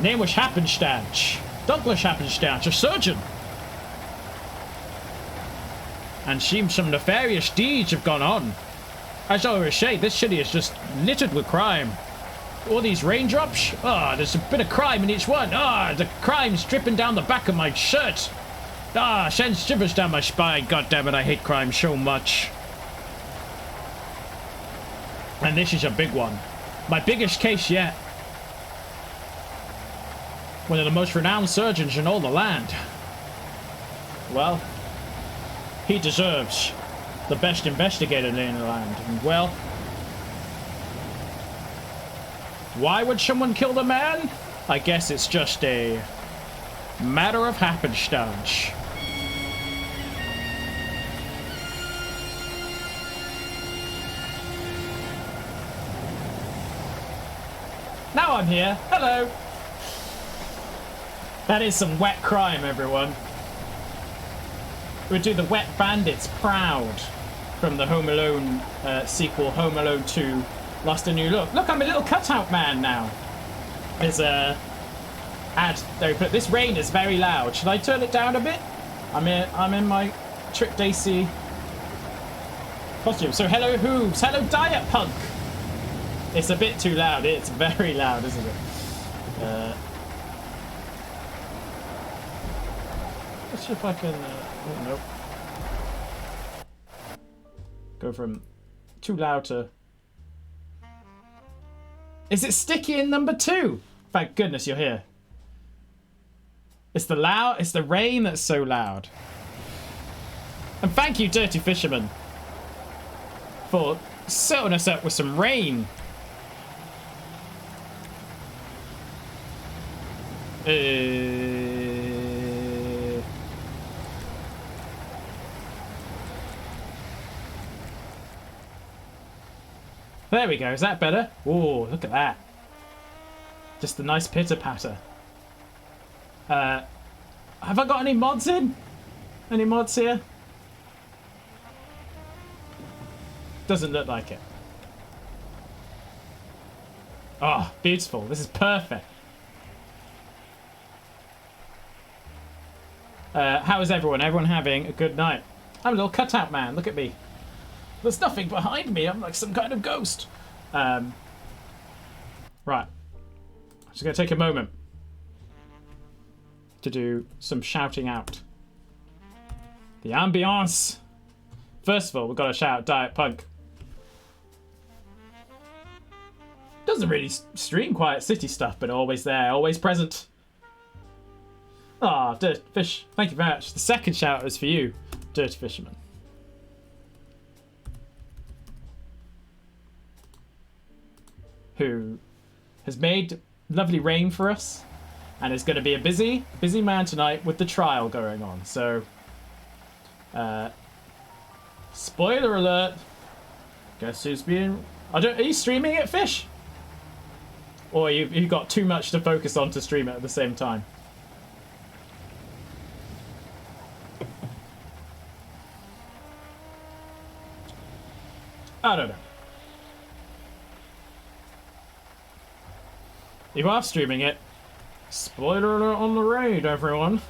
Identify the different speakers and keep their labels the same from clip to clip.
Speaker 1: Name was Happenstance. Douglas Happenstance, a surgeon. And seems some nefarious deeds have gone on. As I always say, this city is just littered with crime. All these raindrops. There's a bit of crime in each one. The crime's dripping down the back of my shirt. Sends shivers down my spine. God damn it, I hate crime so much. And this is a big one. My biggest case yet. One of the most renowned surgeons in all the land. Well, he deserves the best investigator in the land. And well, why would someone kill the man? I guess it's just a matter of happenstance. Now I'm here. Hello. That is some wet crime, everyone. We'll do the Wet Bandits Proud from the Home Alone sequel, Home Alone 2, Lost a New Look. Look, I'm a little cutout man now. There's a ad there, but this rain is very loud. Should I turn it down a bit? I'm in my Trick Dacy costume. So hello Hooves, hello Diet Punk. It's a bit too loud. It's very loud, isn't it? Let's see if I can. Oh nope. Go from too loud to. Is it sticky in number 2? Thank goodness you're here. It's the rain that's so loud. And thank you, Dirty Fisherman, for setting us up with some rain. There we go. Is that better? Oh, look at that. Just a nice pitter-patter. Have I got any mods in? Any mods here? Doesn't look like it. Oh, beautiful. This is perfect. How is everyone? Everyone having a good night? I'm a little cutout man. Look at me. There's nothing behind me. I'm like some kind of ghost. Right. I'm just going to take a moment to do some shouting out. The ambiance. First of all, we've got to shout Diet Punk. Doesn't really stream Quiet City stuff, but always there, always present. Dirty Fish, thank you very much. The second shout is for you, Dirty Fisherman. Who has made lovely rain for us and is going to be a busy man tonight with the trial going on. So, spoiler alert. Guess who's being... are you streaming it, Fish? Or you've got too much to focus on to stream it at the same time? I don't know. You are streaming it. Spoiler alert on the raid, everyone.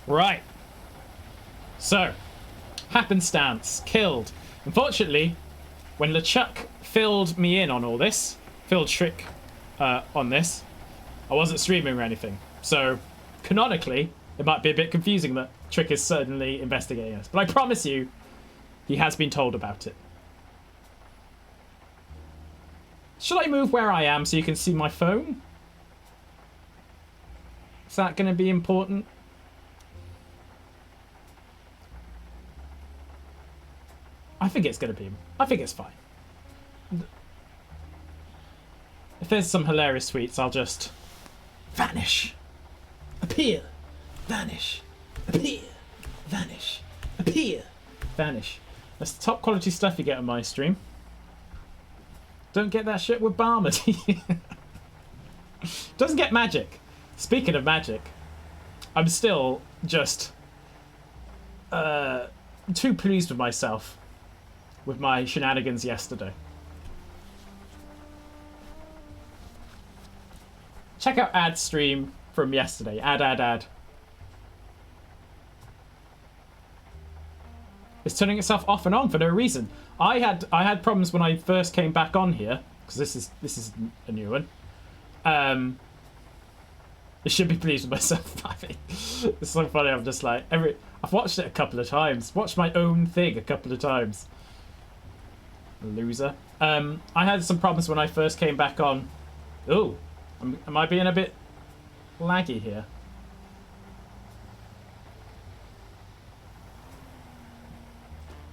Speaker 1: Right. So, Happenstance killed. Unfortunately, when LeChuck filled me in on all this, filled Trick on this, I wasn't streaming or anything. So, canonically, it might be a bit confusing that Trick is certainly investigating us. But I promise you, he has been told about it. Should I move where I am so you can see my phone? Is that going to be important? I think it's going to be... I think it's fine. If there's some hilarious tweets, I'll just... vanish. Appear. Vanish. Appear. Vanish. Appear. Vanish. That's the top quality stuff you get on my stream. Don't get that shit with Barmody. Doesn't get magic. Speaking of magic, I'm still just too pleased with myself with my shenanigans yesterday. Check out ad stream from yesterday. Ad. It's turning itself off and on for no reason. I had problems when I first came back on here, because this is a new one. I should be pleased with myself. I think it's so funny. I'm just like I've watched it a couple of times. Watched my own thing a couple of times. Loser. I had some problems when I first came back on. Ooh, am I being a bit laggy here?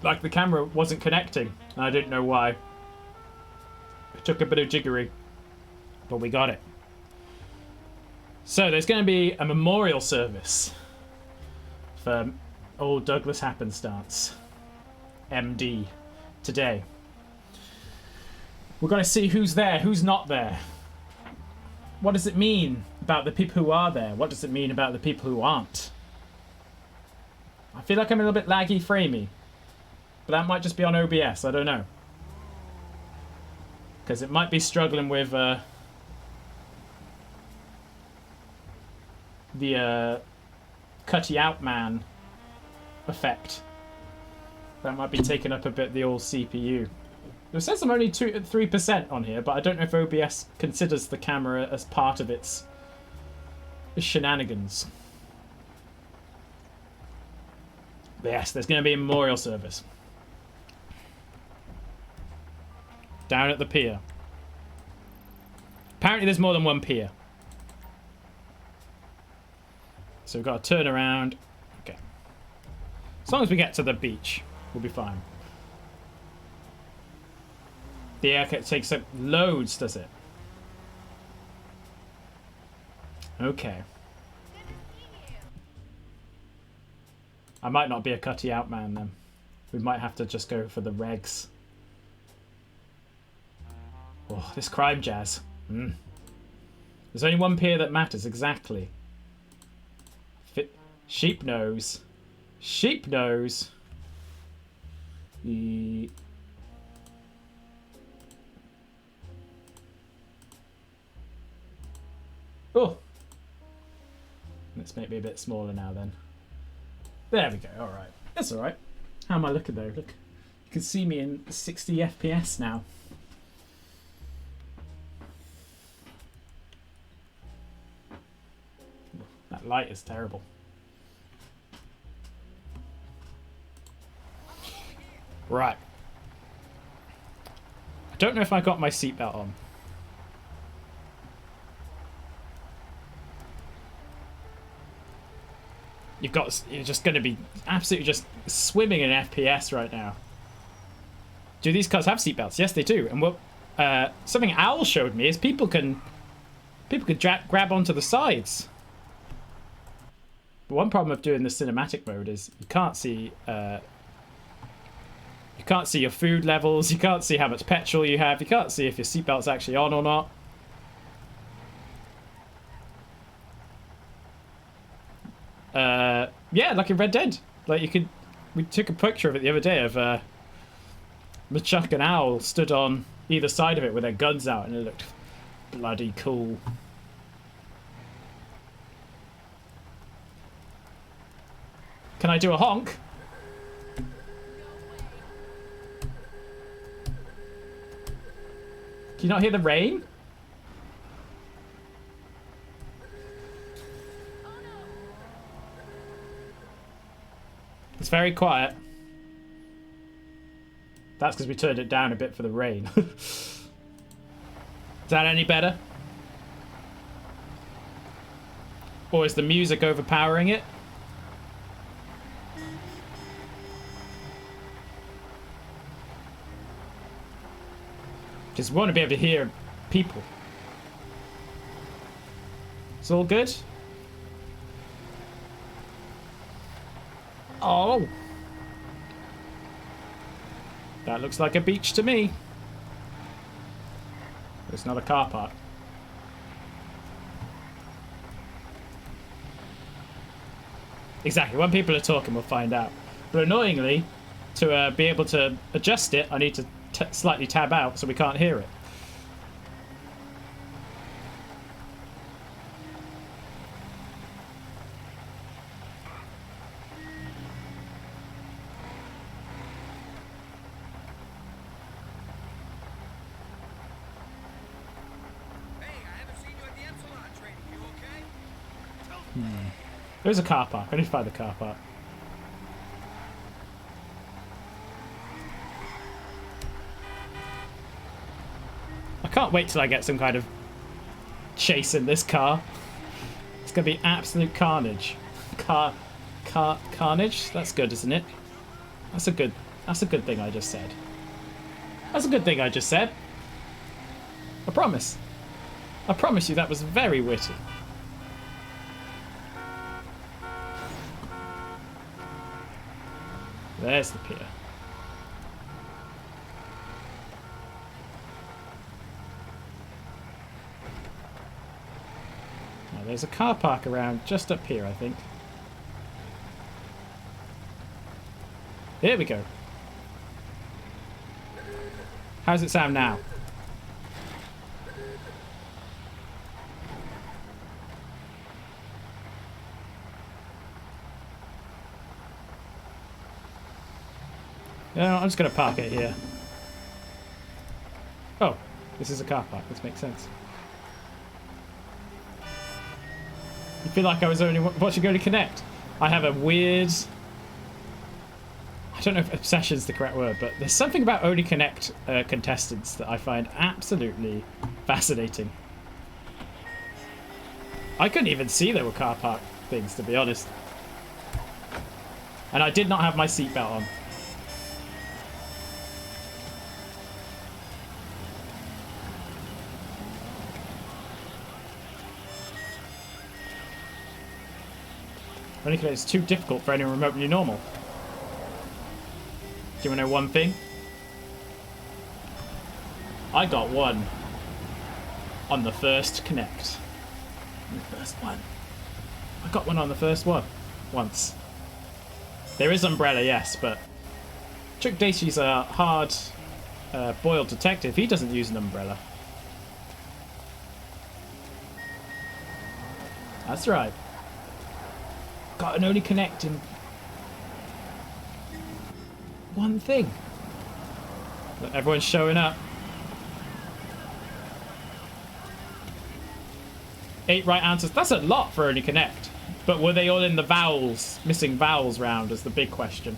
Speaker 1: Like the camera wasn't connecting, and I didn't know why. It took a bit of jiggery, but we got it. So there's going to be a memorial service for old Douglas Happenstance, MD, today. We're going to see who's there, who's not there. What does it mean about the people who are there? What does it mean about the people who aren't? I feel like I'm a little bit laggy framey. But that might just be on OBS, I don't know. Because it might be struggling with the cutty out man effect. That might be taking up a bit the old CPU. It says I'm only 3% on here, but I don't know if OBS considers the camera as part of its shenanigans. But yes, there's going to be a memorial service. Down at the pier. Apparently there's more than one pier. So we've got to turn around. Okay. As long as we get to the beach, we'll be fine. The aircut takes up loads, does it? Okay. I might not be a cutty out man then. We might have to just go for the regs. Oh, this crime jazz. There's only one pier that matters, exactly. Sheep nose. Sheep nose. Oh. Let's make me a bit smaller now then. There we go, alright. That's alright. How am I looking though? Look. You can see me in 60 FPS now. That light is terrible. Right. I don't know if I got my seatbelt on. You're just going to be absolutely just swimming in FPS right now. Do these cars have seatbelts? Yes, they do. And what something Owl showed me is people can grab onto the sides. But one problem of doing the cinematic mode is you can't see your food levels. You can't see how much petrol you have. You can't see if your seatbelt's actually on or not. Yeah, like in Red Dead. Like we took a picture of it the other day of LeChuck and Owl stood on either side of it with their guns out, and it looked bloody cool. Can I do a honk? Do you not hear the rain? It's very quiet. That's because we turned it down a bit for the rain. Is that any better? Or is the music overpowering it? Just want to be able to hear people. It's all good? Oh. That looks like a beach to me. It's not a car park. Exactly. When people are talking, we'll find out. But annoyingly, to be able to adjust it, I need to slightly tab out so we can't hear it. There's a car park. I need to find the car park. I can't wait till I get some kind of chase in this car. It's gonna be absolute carnage. Carnage? That's good, isn't it? That's a good thing I just said. That's a good thing I just said. I promise. I promise you that was very witty. There's the pier. Now there's a car park around just up here, I think. Here we go. How's it sound now? No, I'm just going to park it here. Oh, this is a car park. This makes sense. You feel like I was only watching Only Connect. I have a weird... I don't know if obsession is the correct word, but there's something about Only Connect contestants that I find absolutely fascinating. I couldn't even see there were car park things, to be honest. And I did not have my seatbelt on. Only Connect is too difficult for anyone remotely normal. Do you want to know one thing? I got one on the first Connect. The first one. I got one on the first one. Once. There is Umbrella, yes, but... Chuck Dacy's a hard boiled detective. He doesn't use an umbrella. That's right. Got an Only Connect in... one thing. Look, everyone's showing up. 8 right answers. That's a lot for Only Connect. But were they all in the vowels, missing vowels round is the big question.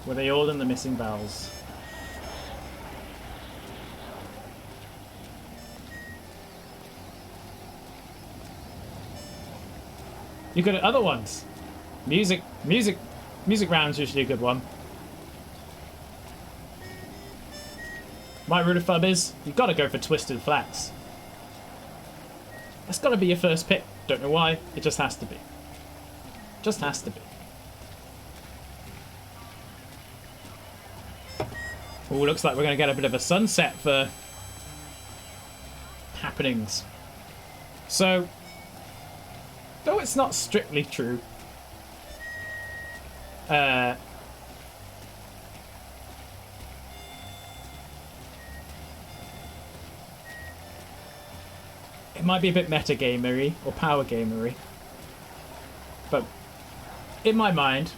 Speaker 1: Were they all in the missing vowels? You good at other ones. Music round's usually a good one. My rule of thumb is, you've got to go for twisted flats. That's got to be your first pick. Don't know why, it just has to be. Just has to be. Oh, looks like we're going to get a bit of a sunset for happenings. So, though it's not strictly true, it might be a bit metagamery or power gamery, but in my mind,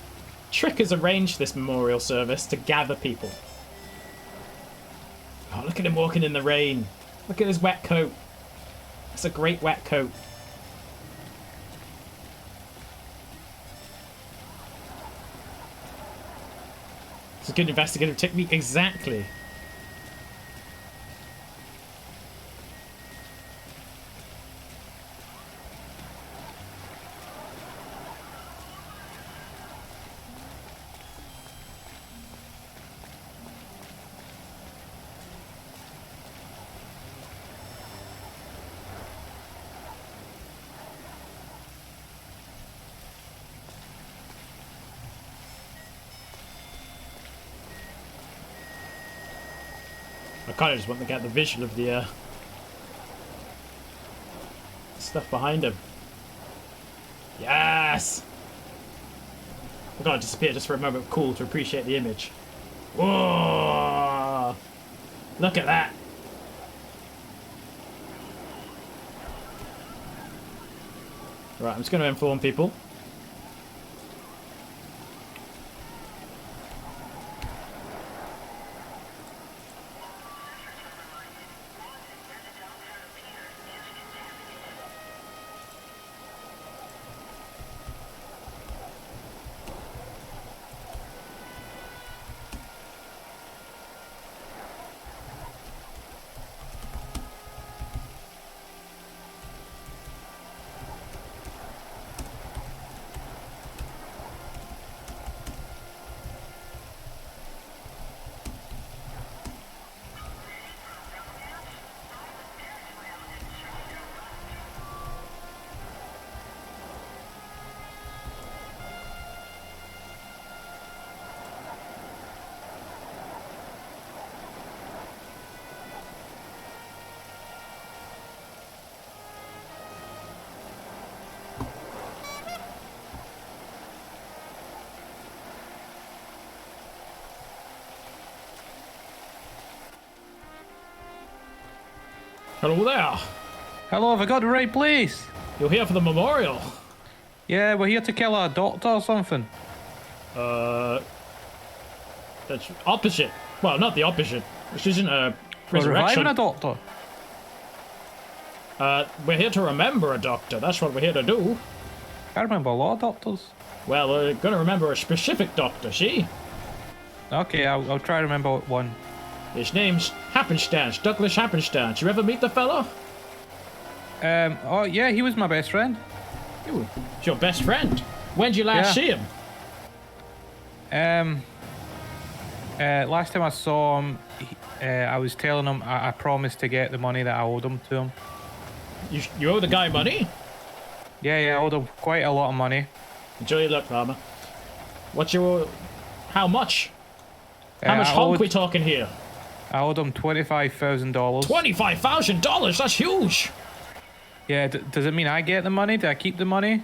Speaker 1: Trick has arranged this memorial service to gather people. Oh, look at him walking in the rain. Look at his wet coat. It's a great wet coat. It's a good investigative technique, exactly. I kind of just want to get the visual of the stuff behind him. Yes! I've got to disappear just for a moment. Cool, to appreciate the image. Whoa! Look at that! Right, I'm just going to inform people. Hello there.
Speaker 2: Hello, have I got the right place?
Speaker 1: You're here for the memorial.
Speaker 2: Yeah, we're here to kill a doctor or something.
Speaker 1: That's opposite. Well, not the opposite. This isn't a
Speaker 2: We're
Speaker 1: resurrection.
Speaker 2: reviving a doctor.
Speaker 1: We're here to remember a doctor. That's what we're here to do.
Speaker 2: I remember a lot of doctors.
Speaker 1: Well, we're gonna remember a specific doctor, see?
Speaker 2: Okay, I'll try to remember one.
Speaker 1: His name's Happenstance, Douglas Happenstance. You ever meet the fella?
Speaker 2: Oh yeah, he was my best friend.
Speaker 1: Ooh, he's your best friend. When'd you last see him?
Speaker 2: Last time I saw him, I was telling him I promised to get the money that I owed him to him.
Speaker 1: You owe the guy money?
Speaker 2: Yeah, I owed him quite a lot of money.
Speaker 1: Enjoy your luck, farmer. How much? How much honk we talking here?
Speaker 2: I owed him $25,000.
Speaker 1: $25,000? That's huge!
Speaker 2: Yeah, does it mean I get the money? Do I keep the money?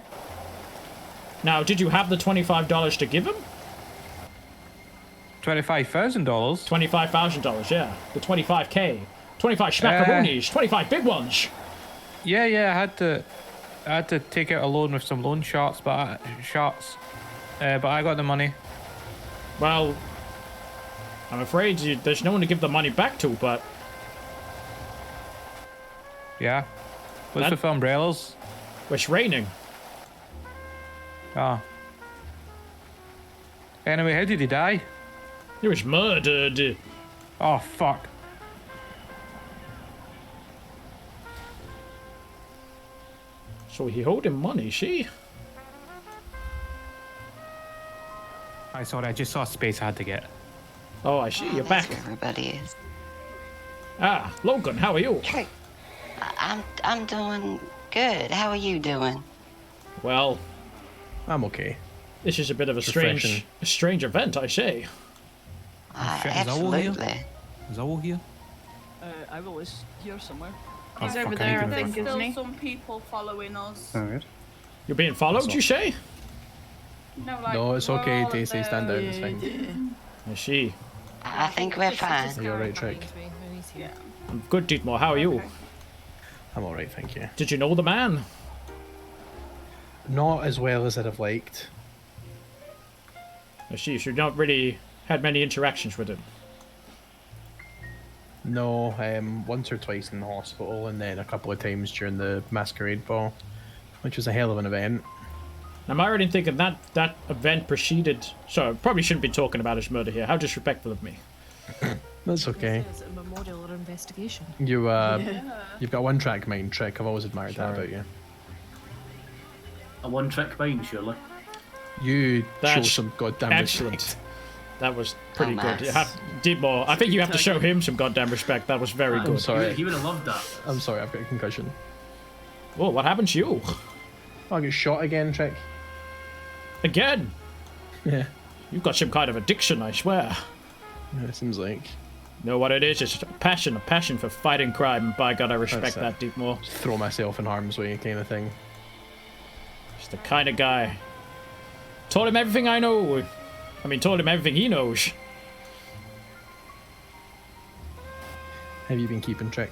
Speaker 1: Now, did you have the $25 to give him?
Speaker 2: $25,000?
Speaker 1: $25,000, yeah. The 25K. 25 schmackaroonies. 25 big ones.
Speaker 2: Yeah, I had to take out a loan with some loan sharks, but I got the money.
Speaker 1: Well, I'm afraid there's no one to give the money back to, but...
Speaker 2: Yeah. What's with umbrellas?
Speaker 1: It's raining.
Speaker 2: Ah. Anyway, how did he die?
Speaker 1: He was murdered.
Speaker 2: Oh, fuck.
Speaker 1: So he owed him money, see?
Speaker 2: Sorry, I just saw space I had to get.
Speaker 1: Oh, I see. You're back.
Speaker 3: Where everybody is.
Speaker 1: Ah, Logan, how are you?
Speaker 3: Hey, I'm doing good. How are you doing?
Speaker 1: Well,
Speaker 4: I'm okay.
Speaker 1: this is a bit of a
Speaker 4: Refreshing.
Speaker 1: strange event, I say.
Speaker 2: Shit, is Owl here?
Speaker 3: Absolutely.
Speaker 2: Is Owl here?
Speaker 5: I was here somewhere.
Speaker 6: He's
Speaker 2: Oh,
Speaker 6: over
Speaker 2: fuck,
Speaker 6: there, I
Speaker 2: need to
Speaker 6: think,
Speaker 2: move.
Speaker 6: isn't he?
Speaker 7: Some people following us.
Speaker 4: Alright.
Speaker 1: You're being followed, you say?
Speaker 7: No, like,
Speaker 4: No, it's
Speaker 7: we're
Speaker 4: okay,
Speaker 7: all
Speaker 4: Dacy, stand down, it's fine.
Speaker 1: I see.
Speaker 3: I think we're fine.
Speaker 4: Are you alright, Trick?
Speaker 7: Yeah.
Speaker 1: I'm good, Dietmar. How are you?
Speaker 7: Okay.
Speaker 4: I'm alright, thank you.
Speaker 1: Did you know the man?
Speaker 4: Not as well as I'd have liked.
Speaker 1: I see. So you've not really had many interactions with him.
Speaker 4: No, once or twice in the hospital, and then a couple of times during the masquerade ball, which was a hell of an event.
Speaker 1: Am I right in thinking that event preceded... So, I probably shouldn't be talking about his murder here. How disrespectful of me.
Speaker 4: That's okay.
Speaker 8: Is it a memorial or investigation?
Speaker 4: You've got one track mind, Trick. I've always admired that about you.
Speaker 9: A one-trick mind, surely.
Speaker 4: You show
Speaker 1: That's
Speaker 4: some goddamn
Speaker 1: excellent.
Speaker 4: respect.
Speaker 1: That was pretty
Speaker 3: Oh,
Speaker 1: good.
Speaker 3: nice.
Speaker 1: You have, Dietmar, I think you have to show him some goddamn respect. That was very
Speaker 4: I'm
Speaker 1: good.
Speaker 4: sorry.
Speaker 9: He would have loved that.
Speaker 4: I'm sorry, I've got a concussion.
Speaker 1: Oh, what happened to you?
Speaker 4: Oh, I got shot again, Trick.
Speaker 1: Again?
Speaker 4: Yeah.
Speaker 1: You've got some kind of addiction, I swear.
Speaker 4: Yeah, it seems like.
Speaker 1: You know what it is? It's a passion for fighting crime. And by God, I respect
Speaker 4: That's
Speaker 1: that, Dietmar.
Speaker 4: Throw myself in harm's way kind of thing.
Speaker 1: He's the kind of guy. Told him everything I know. I mean, told him everything he knows.
Speaker 4: Have you been keeping Trick?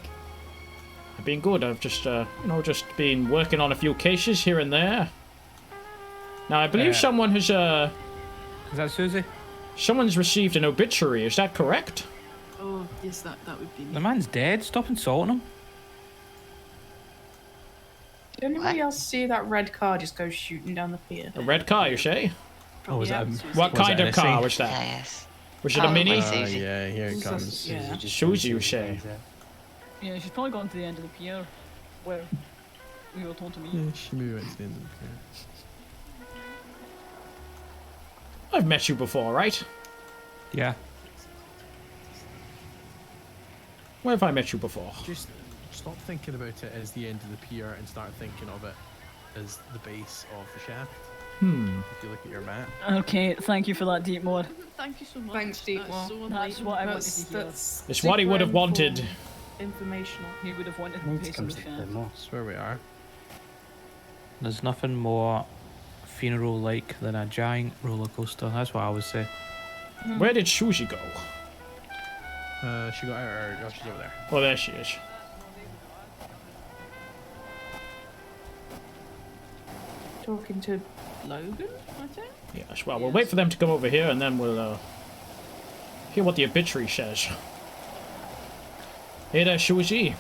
Speaker 1: I've been good. I've just, just been working on a few cases here and there. Now, I believe someone has,
Speaker 2: Is that Susie?
Speaker 1: someone's received an obituary. Is that correct?
Speaker 6: Oh, yes, that would be me.
Speaker 2: The man's dead. Stop insulting him.
Speaker 7: Did anybody else see that red car just go shooting down the pier?
Speaker 1: A red car, you say?
Speaker 4: Oh, was
Speaker 6: Yeah,
Speaker 4: it?
Speaker 6: Susie.
Speaker 1: What
Speaker 4: Was
Speaker 1: kind
Speaker 4: it
Speaker 1: of car
Speaker 4: NSA?
Speaker 1: was that?
Speaker 3: Yes.
Speaker 1: Was it a
Speaker 3: Oh,
Speaker 1: mini?
Speaker 3: my Susie.
Speaker 4: Yeah, here it comes.
Speaker 6: Yeah.
Speaker 1: Susie, you say?
Speaker 5: Yeah, she's probably gone to the end of the pier where we were told to meet.
Speaker 4: Yeah, she moved right to the end of the pier.
Speaker 1: I've met you before, right?
Speaker 2: Yeah.
Speaker 1: Where have I met you before?
Speaker 4: Just stop thinking about it as the end of the pier and start thinking of it as the base of the shaft. If you look at your map.
Speaker 5: Okay, thank you for that, Deepmore.
Speaker 6: Thank you so much.
Speaker 7: Thanks, Deepmore.
Speaker 6: That's so
Speaker 5: That's
Speaker 6: enlightening.
Speaker 5: what I wanted to hear.
Speaker 6: That's
Speaker 1: It's what he would have
Speaker 6: super
Speaker 1: wanted.
Speaker 6: Informational.
Speaker 5: He would have wanted to pay some shaft.
Speaker 4: That's where we are.
Speaker 2: There's nothing more funeral-like than a giant roller coaster. That's what I would say.
Speaker 1: Where did Susie go?
Speaker 4: She got out. Oh, she's over there.
Speaker 1: Oh, there she is.
Speaker 6: Talking to Logan, I think.
Speaker 1: Yes, well, we'll wait for them to come over here and then we'll hear what the obituary says. Hey there, Shuji.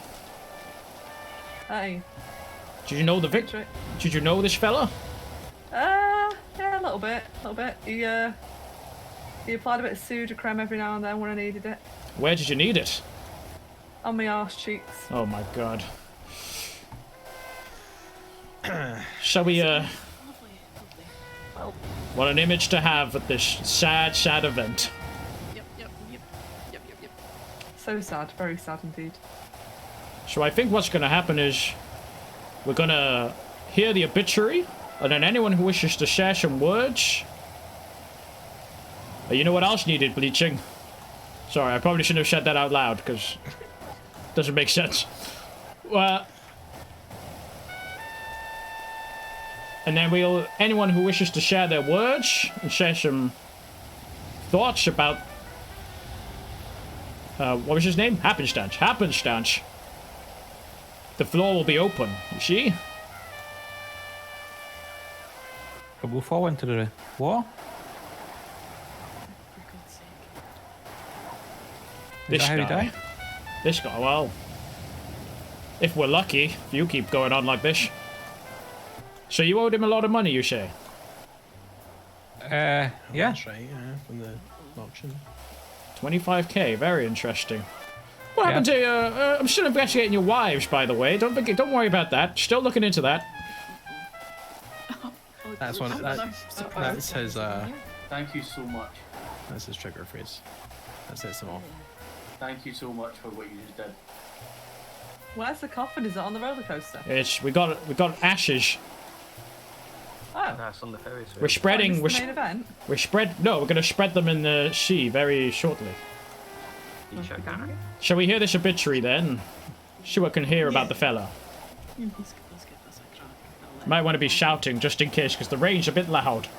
Speaker 10: Hey.
Speaker 1: Did you know the victor? Did you know this fella?
Speaker 10: Yeah, a little bit. He applied a bit of pseudo-creme every now and then when I needed it.
Speaker 1: Where did you need it?
Speaker 10: On my arse cheeks.
Speaker 1: Oh my god. Shall we,
Speaker 6: Lovely.
Speaker 10: Well,
Speaker 1: what an image to have at this sad, sad event.
Speaker 6: Yep.
Speaker 10: so sad. Very sad indeed.
Speaker 1: So I think what's gonna happen is we're gonna hear the obituary, and then anyone who wishes to share some words. You know what else needed bleaching? Sorry, I probably shouldn't have said that out loud, because it doesn't make sense. Well, and then anyone who wishes to share their words and share some thoughts about, what was his name? Happenstance. The floor will be open, you see?
Speaker 2: We'll fall into the what?
Speaker 6: For God's sake.
Speaker 2: Is that how he died?
Speaker 1: This guy, well, if we're lucky, if you keep going on like this. So you owed him a lot of money, you say?
Speaker 2: Yeah.
Speaker 4: That's right, from the auction.
Speaker 1: 25k, very interesting. What happened to I'm still investigating your wives, by the way. Don't worry about that. Still looking into that.
Speaker 4: That's one. That's his.
Speaker 9: Thank you so much.
Speaker 4: That's his trigger phrase. That sets him off.
Speaker 9: Thank you so much for what you just did.
Speaker 10: Where's the coffin? Is it on the roller coaster?
Speaker 1: We got ashes.
Speaker 10: Oh.
Speaker 11: That's on the Ferris wheel.
Speaker 1: We're spreading.
Speaker 10: What, is this the main event?
Speaker 1: No, we're gonna spread them in the sea very shortly.
Speaker 11: You show camera.
Speaker 1: Shall we hear this obituary then? See what we can hear about the fella.
Speaker 6: Let's get this a crack.
Speaker 1: Might want to be shouting just in case, because the rain's a bit loud.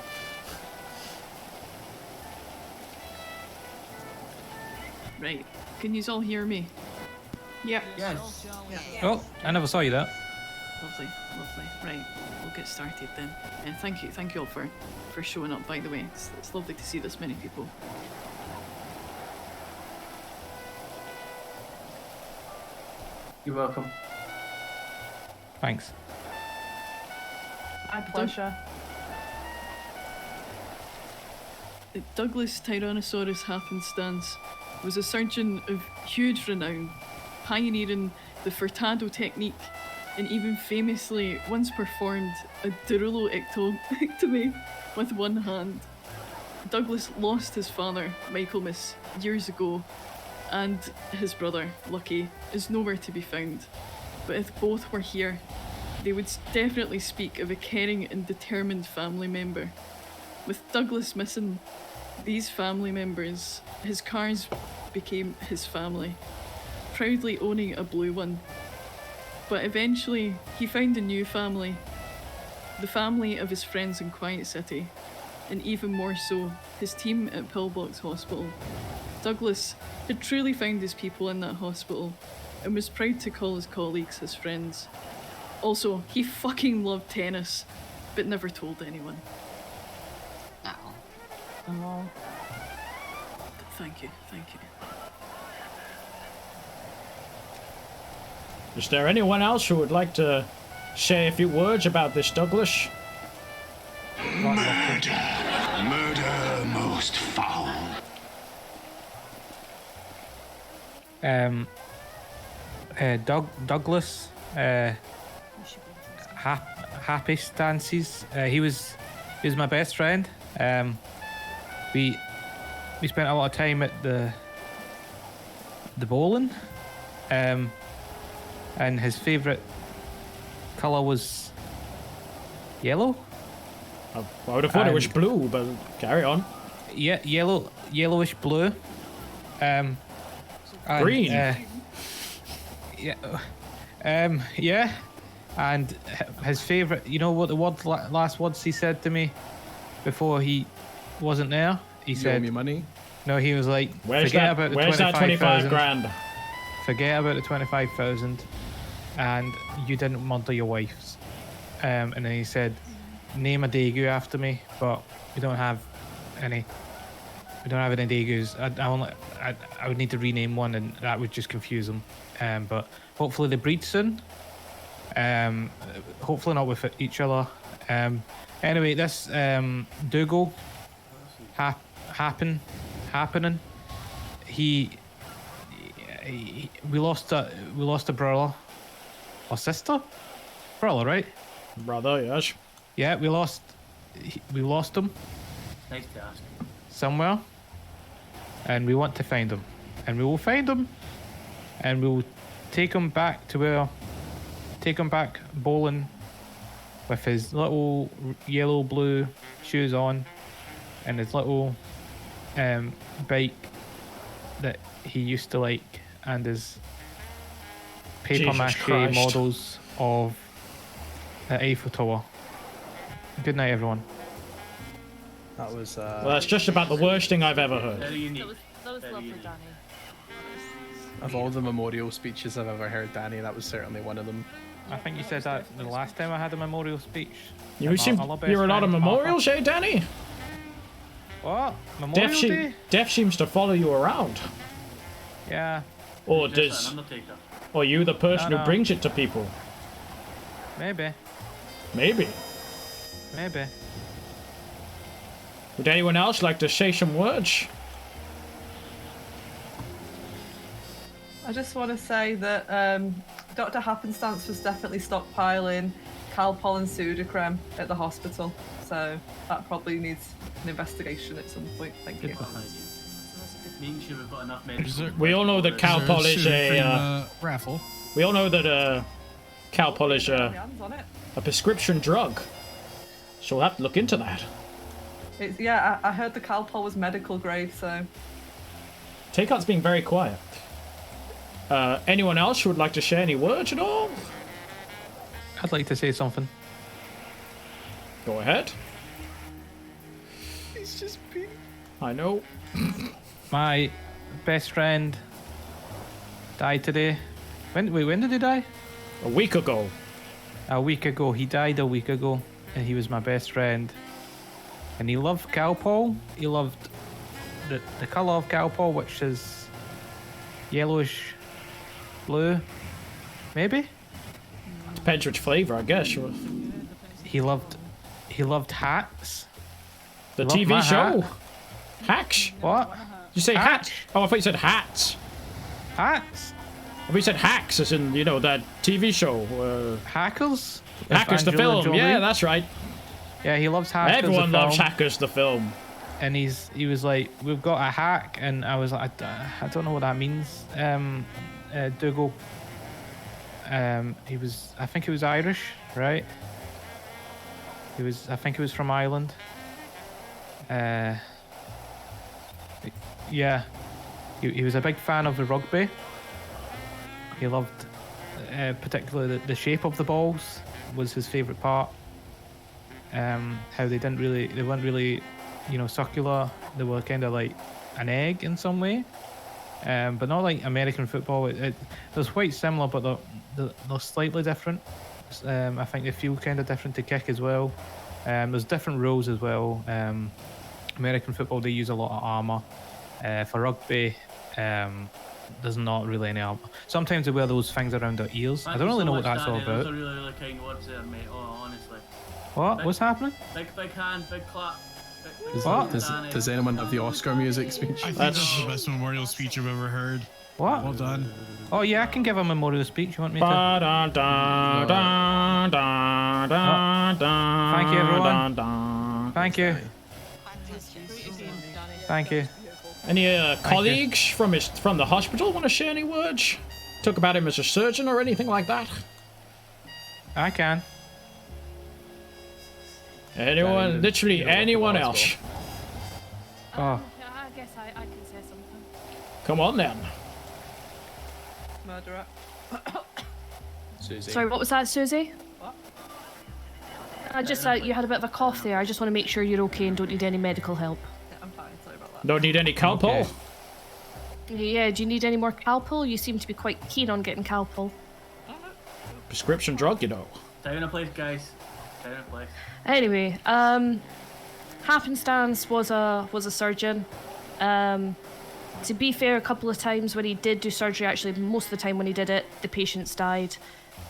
Speaker 6: Right. Can you all hear me?
Speaker 7: Yep.
Speaker 9: Yes.
Speaker 2: Oh, I never saw you there.
Speaker 6: Lovely. Right, we'll get started then. Thank you all for showing up, by the way. It's lovely to see this many people.
Speaker 9: You're welcome.
Speaker 2: Thanks.
Speaker 10: My pleasure.
Speaker 6: Douglas Tyrannosaurus Happenstance was a surgeon of huge renown, pioneering the Furtado technique, and even famously once performed a duruloectomy with one hand. Douglas lost his father, Michaelmas, years ago, and his brother, Lucky, is nowhere to be found. But if both were here, they would definitely speak of a caring and determined family member. With Douglas missing these family members, his cars became his family, proudly owning a blue one. But eventually, he found a new family, the family of his friends in Quiet City, and even more so, his team at Pillbox Hospital. Douglas had truly found his people in that hospital and was proud to call his colleagues his friends. Also, he fucking loved tennis, but never told anyone.
Speaker 3: No.
Speaker 10: Oh.
Speaker 6: But thank you.
Speaker 1: Is there anyone else who would like to say a few words about this Douglas?
Speaker 12: Murder most foul.
Speaker 2: Douglas, Happenstances. He was my best friend. We spent a lot of time at the bowling. And his favourite colour was yellow.
Speaker 1: I would have thought it was blue, but carry on.
Speaker 2: Yeah, yellowish blue. And,
Speaker 1: Green.
Speaker 2: Yeah. And his favourite, you know what the last words he said to me before he wasn't there? He
Speaker 4: You owe
Speaker 2: said,
Speaker 4: me money.
Speaker 2: no, he was like,
Speaker 1: Where's
Speaker 2: forget
Speaker 1: that?
Speaker 2: about the
Speaker 1: Where's that 25 grand?
Speaker 2: Forget about the 25,000, and you didn't murder your wives. And then he said, name a Daegu after me, but we don't have any. We don't have any Daegus. I would need to rename one, and that would just confuse them. But hopefully they breed soon. Hopefully not with each other. Anyway, this Dougal happening. We lost a brother or sister, brother, right?
Speaker 1: Brother, yes.
Speaker 2: Yeah, we lost him
Speaker 9: Nice to ask.
Speaker 2: somewhere, and we want to find him, and we will find him, and we will take him back bowling with his little yellow blue shoes on and his little bike that he used to like, and his paper
Speaker 1: Jesus
Speaker 2: mache
Speaker 1: Christ.
Speaker 2: models of the Eiffel Tower. Good night, everyone.
Speaker 4: That was.
Speaker 1: Well, that's just about the worst thing I've ever heard.
Speaker 9: Very unique.
Speaker 5: That was
Speaker 9: Very
Speaker 5: lovely,
Speaker 9: unique.
Speaker 5: Danny.
Speaker 4: Of all the memorial speeches I've ever heard, Danny, that was certainly one of them.
Speaker 2: I think you said that the last time I had a memorial speech.
Speaker 1: You
Speaker 2: And
Speaker 1: seem,
Speaker 2: our best
Speaker 1: you're a lot of
Speaker 2: friend,
Speaker 1: memorials, eh, Danny?
Speaker 2: What? Memorial Day?
Speaker 1: Death seems to follow you around.
Speaker 2: Yeah,
Speaker 1: Or
Speaker 9: Just an
Speaker 1: does,
Speaker 9: undertaker.
Speaker 1: or you the person
Speaker 2: No,
Speaker 1: who
Speaker 2: no.
Speaker 1: brings it to people?
Speaker 2: maybe.
Speaker 1: Maybe. Would anyone else like to say some words?
Speaker 10: I just want to say that Dr. Happenstance was definitely stockpiling Calpol and Sudocrem at the hospital, so that probably needs an investigation at some point. Thank you.
Speaker 9: Making sure we've got enough medical.
Speaker 1: We all know that Calpol is a.
Speaker 13: raffle.
Speaker 1: We all know that Calpol is
Speaker 10: My
Speaker 1: a
Speaker 10: hands on it.
Speaker 1: prescription drug. So we'll have to look into that.
Speaker 10: Yeah, I heard the Calpol was medical grade, so
Speaker 1: Takeout's being very quiet. Anyone else who would like to share any words at all?
Speaker 2: I'd like to say something.
Speaker 1: Go ahead.
Speaker 4: He's just been.
Speaker 1: I know.
Speaker 2: My best friend died today. When did he die?
Speaker 1: A week ago.
Speaker 2: A week ago. He died a week ago, and he was my best friend. And he loved Calpol. He loved the colour of Calpol, which is yellowish blue, maybe.
Speaker 1: Depends which flavour, I guess.
Speaker 2: He loved hats.
Speaker 1: The
Speaker 2: Love
Speaker 1: TV
Speaker 2: my
Speaker 1: show.
Speaker 2: hat.
Speaker 1: Hacks.
Speaker 2: What?
Speaker 1: Did you say hat? Oh, I thought you said hats.
Speaker 2: Hats?
Speaker 1: I thought you said hacks, as in, you know, that TV show.
Speaker 2: Hackers?
Speaker 1: Hackers the
Speaker 2: Angelina
Speaker 1: film. Yeah,
Speaker 2: Jolie?
Speaker 1: that's right.
Speaker 2: Yeah, he loves Hackers.
Speaker 1: Everyone
Speaker 2: the
Speaker 1: loves
Speaker 2: film.
Speaker 1: Hackers the film.
Speaker 2: And he was like, we've got a hack, and I was like, I don't know what that means. Dougal. I think he was Irish, right? I think he was from Ireland. Yeah, he was a big fan of the rugby. He loved, particularly the shape of the balls was his favourite part. How they weren't really, circular. They were kind of like an egg in some way, but not like American football. It was quite similar, but they're slightly different. I think they feel kind of different to kick as well. There's different rules as well. American football, they use a lot of armour. For rugby, there's not really any armour. Sometimes they wear those things around their ears. I don't really know what that's all about.
Speaker 9: Those are really, really kind words there, mate. Oh, honestly.
Speaker 2: What? What's happening?
Speaker 9: Big hand, big clap. Big
Speaker 2: What?
Speaker 4: Does anyone have the Oscar music speech?
Speaker 13: I think that's the best memorial speech I've ever heard.
Speaker 2: What?
Speaker 13: Well done.
Speaker 2: Oh yeah, I can give a memorial speech. You want me to? Thank you, everyone. Thank you. Thank you.
Speaker 1: Any colleagues from the hospital want to share any words? Talk about him as a surgeon or anything like that?
Speaker 2: I can.
Speaker 1: Anyone, literally anyone else.
Speaker 2: Oh.
Speaker 8: Yeah, I guess I can say something.
Speaker 1: Come on then.
Speaker 10: murderer.
Speaker 4: Susie.
Speaker 8: Sorry, what was that, Susie?
Speaker 10: What?
Speaker 8: I just you had a bit of a cough there. I just want to make sure you're okay and don't need any medical help.
Speaker 10: Yeah, I'm fine. Sorry about that.
Speaker 1: Don't need any Calpol.
Speaker 2: Okay.
Speaker 8: Yeah, do you need any more Calpol? You seem to be quite keen on getting Calpol.
Speaker 1: Prescription drug, you know.
Speaker 9: Down a place, guys. Fair play.
Speaker 8: Anyway, Happenstance was a surgeon. To be fair, a couple of times when he did do surgery, actually most of the time when he did it, the patients died.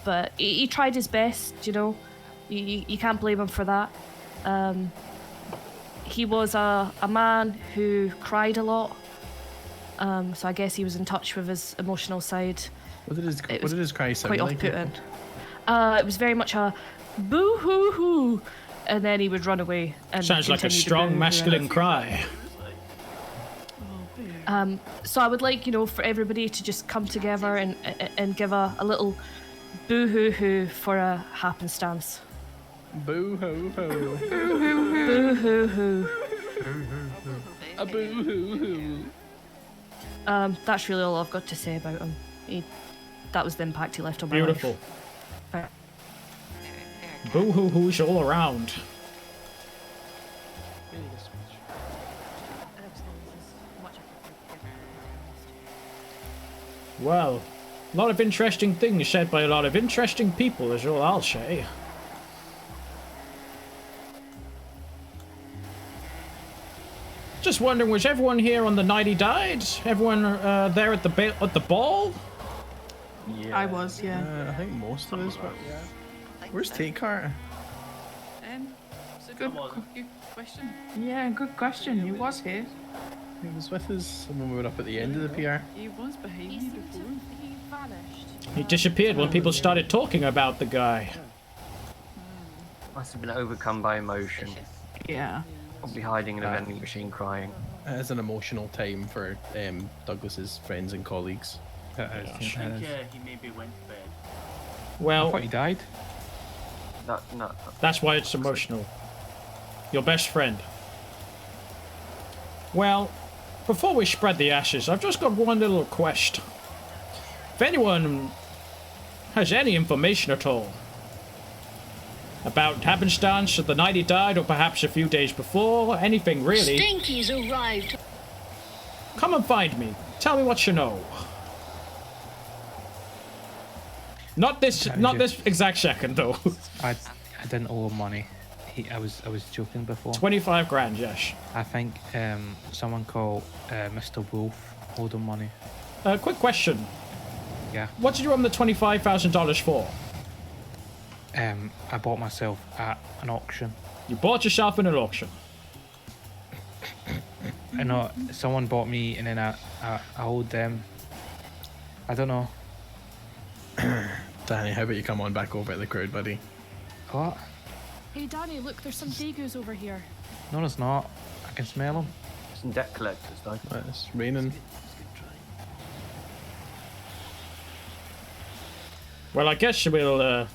Speaker 8: But he tried his best, you know. You can't blame him for that. He was a man who cried a lot. So I guess he was in touch with his emotional side.
Speaker 4: What did his cry sound
Speaker 8: quite
Speaker 4: like?
Speaker 8: off-putting. It was very much a boo-hoo-hoo, and then he would run away. And
Speaker 1: Sounds like a
Speaker 8: continue to
Speaker 1: strong
Speaker 8: boo-hoo.
Speaker 1: masculine cry.
Speaker 8: So I would like, you know, for everybody to just come together and give a little boo-hoo-hoo for a Happenstance.
Speaker 4: Boo-hoo-hoo.
Speaker 8: Boo-hoo-hoo.
Speaker 4: A boo-hoo-hoo.
Speaker 8: That's really all I've got to say about him. That was the impact he left on my
Speaker 1: Beautiful.
Speaker 8: life.
Speaker 1: Boo-hoo-hoo's all around. Well, a lot of interesting things said by a lot of interesting people is all I'll say. Just wondering, was everyone here on the night he died? Everyone there at the ball?
Speaker 4: Yeah.
Speaker 7: I was, yeah.
Speaker 4: I think most of us were. Yeah. Where's Take-Cart?
Speaker 6: It's a good question.
Speaker 7: Yeah, good question. He was here.
Speaker 4: He was with us when we were up at the end of the PR.
Speaker 6: He was behind me before.
Speaker 8: He vanished.
Speaker 1: He disappeared when people started talking about the guy.
Speaker 11: Must have been overcome by emotion.
Speaker 7: Yeah.
Speaker 11: Probably hiding in a vending machine crying.
Speaker 4: It is an emotional time for Douglas's friends and colleagues.
Speaker 9: I think he maybe went to bed.
Speaker 1: Well,
Speaker 2: I thought he died.
Speaker 11: No.
Speaker 1: That's why it's emotional. Your best friend. Well, before we spread the ashes, I've just got one little request. If anyone has any information at all about Happenstance the night he died, or perhaps a few days before, anything really,
Speaker 14: Stinky's arrived.
Speaker 1: come and find me. Tell me what you know. Not this exact second though.
Speaker 2: I didn't owe him money. I was joking before.
Speaker 1: 25 grand, yes.
Speaker 2: I think someone called Mr. Wolf owed him money.
Speaker 1: Quick question.
Speaker 2: Yeah.
Speaker 1: What did you owe him the $25,000 for?
Speaker 2: I bought myself at an auction.
Speaker 1: You bought yourself in an auction?
Speaker 2: I know someone bought me, and then I owed them. I don't know.
Speaker 4: Danny, how about you come on back over at the crowd, buddy?
Speaker 2: What?
Speaker 8: Hey Danny, look, there's some Dagoos over here.
Speaker 2: No, it's not. I can smell them.
Speaker 11: Some debt collectors, though.
Speaker 4: It's raining.
Speaker 1: Well, I guess we'll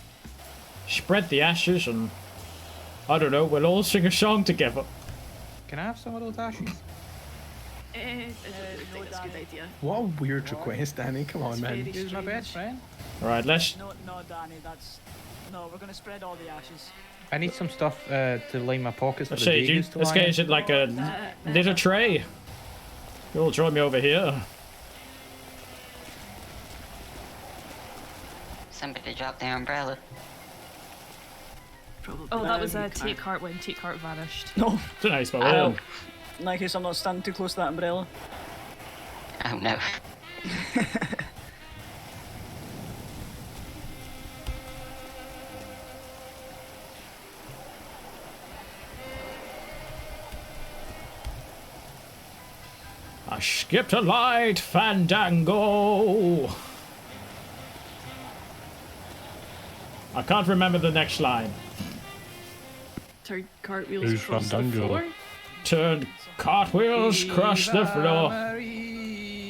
Speaker 1: spread the ashes and, I don't know, we'll all sing a song together.
Speaker 2: Can I have some of those ashes?
Speaker 6: I think that's a good idea.
Speaker 4: What a weird request, Danny. Come on, man.
Speaker 2: He's my best friend.
Speaker 1: Alright, let's...
Speaker 5: No, Danny, no, we're gonna spread all the ashes.
Speaker 2: I need some stuff to line my pockets for
Speaker 1: Let's
Speaker 2: the
Speaker 1: say,
Speaker 2: Dagoos to
Speaker 1: let's
Speaker 2: lie
Speaker 1: get
Speaker 2: in.
Speaker 1: it like a little tray. You all join me over here.
Speaker 3: Somebody dropped their umbrella.
Speaker 5: Probably.
Speaker 8: Oh, that was a Take-Cart when Take-Cart vanished.
Speaker 5: No.
Speaker 1: It's a nice one.
Speaker 5: In that case, I'm not standing too close to that umbrella.
Speaker 3: Oh no.
Speaker 1: I skipped a light fandango. I can't remember the next line.
Speaker 6: Turn cartwheels
Speaker 13: Who's
Speaker 6: across the
Speaker 13: Fandango?
Speaker 6: floor.
Speaker 1: Turned cartwheels, crushed the floor.
Speaker 6: Danny,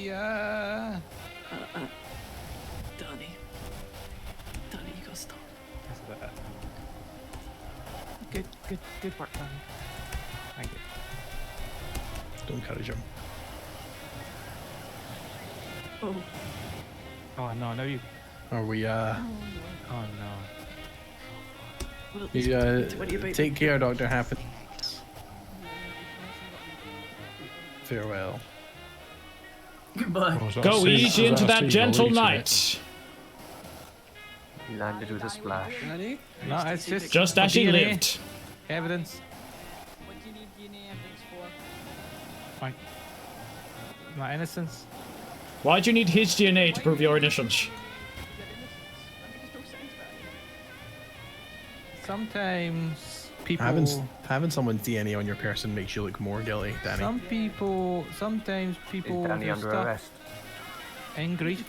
Speaker 6: you gotta stop.
Speaker 2: That's about it.
Speaker 8: Good work, Danny.
Speaker 2: Thank you.
Speaker 4: Don't encourage him.
Speaker 6: Oh,
Speaker 2: Oh no, now you.
Speaker 4: Are we,
Speaker 2: Oh no.
Speaker 6: well,
Speaker 4: you,
Speaker 6: what about
Speaker 4: take care, Dr. Happen. Farewell.
Speaker 9: Goodbye.
Speaker 13: Oh, is that
Speaker 1: Go
Speaker 13: a
Speaker 1: easy
Speaker 13: is
Speaker 1: into
Speaker 13: a
Speaker 1: that
Speaker 13: stage
Speaker 1: gentle
Speaker 13: already,
Speaker 1: night.
Speaker 11: He landed with a splash.
Speaker 2: No, it's
Speaker 1: Just as he
Speaker 2: DNA
Speaker 1: lived.
Speaker 2: Evidence.
Speaker 5: What do you need DNA evidence for?
Speaker 2: Fine. My innocence.
Speaker 1: Why do you need his DNA to prove your innocence?
Speaker 2: Sometimes people.
Speaker 4: Having someone's DNA on your person makes you look more guilty, Danny.
Speaker 2: Sometimes people.
Speaker 11: Is Danny
Speaker 2: do
Speaker 11: under
Speaker 2: stuff
Speaker 11: arrest?
Speaker 2: in Greece.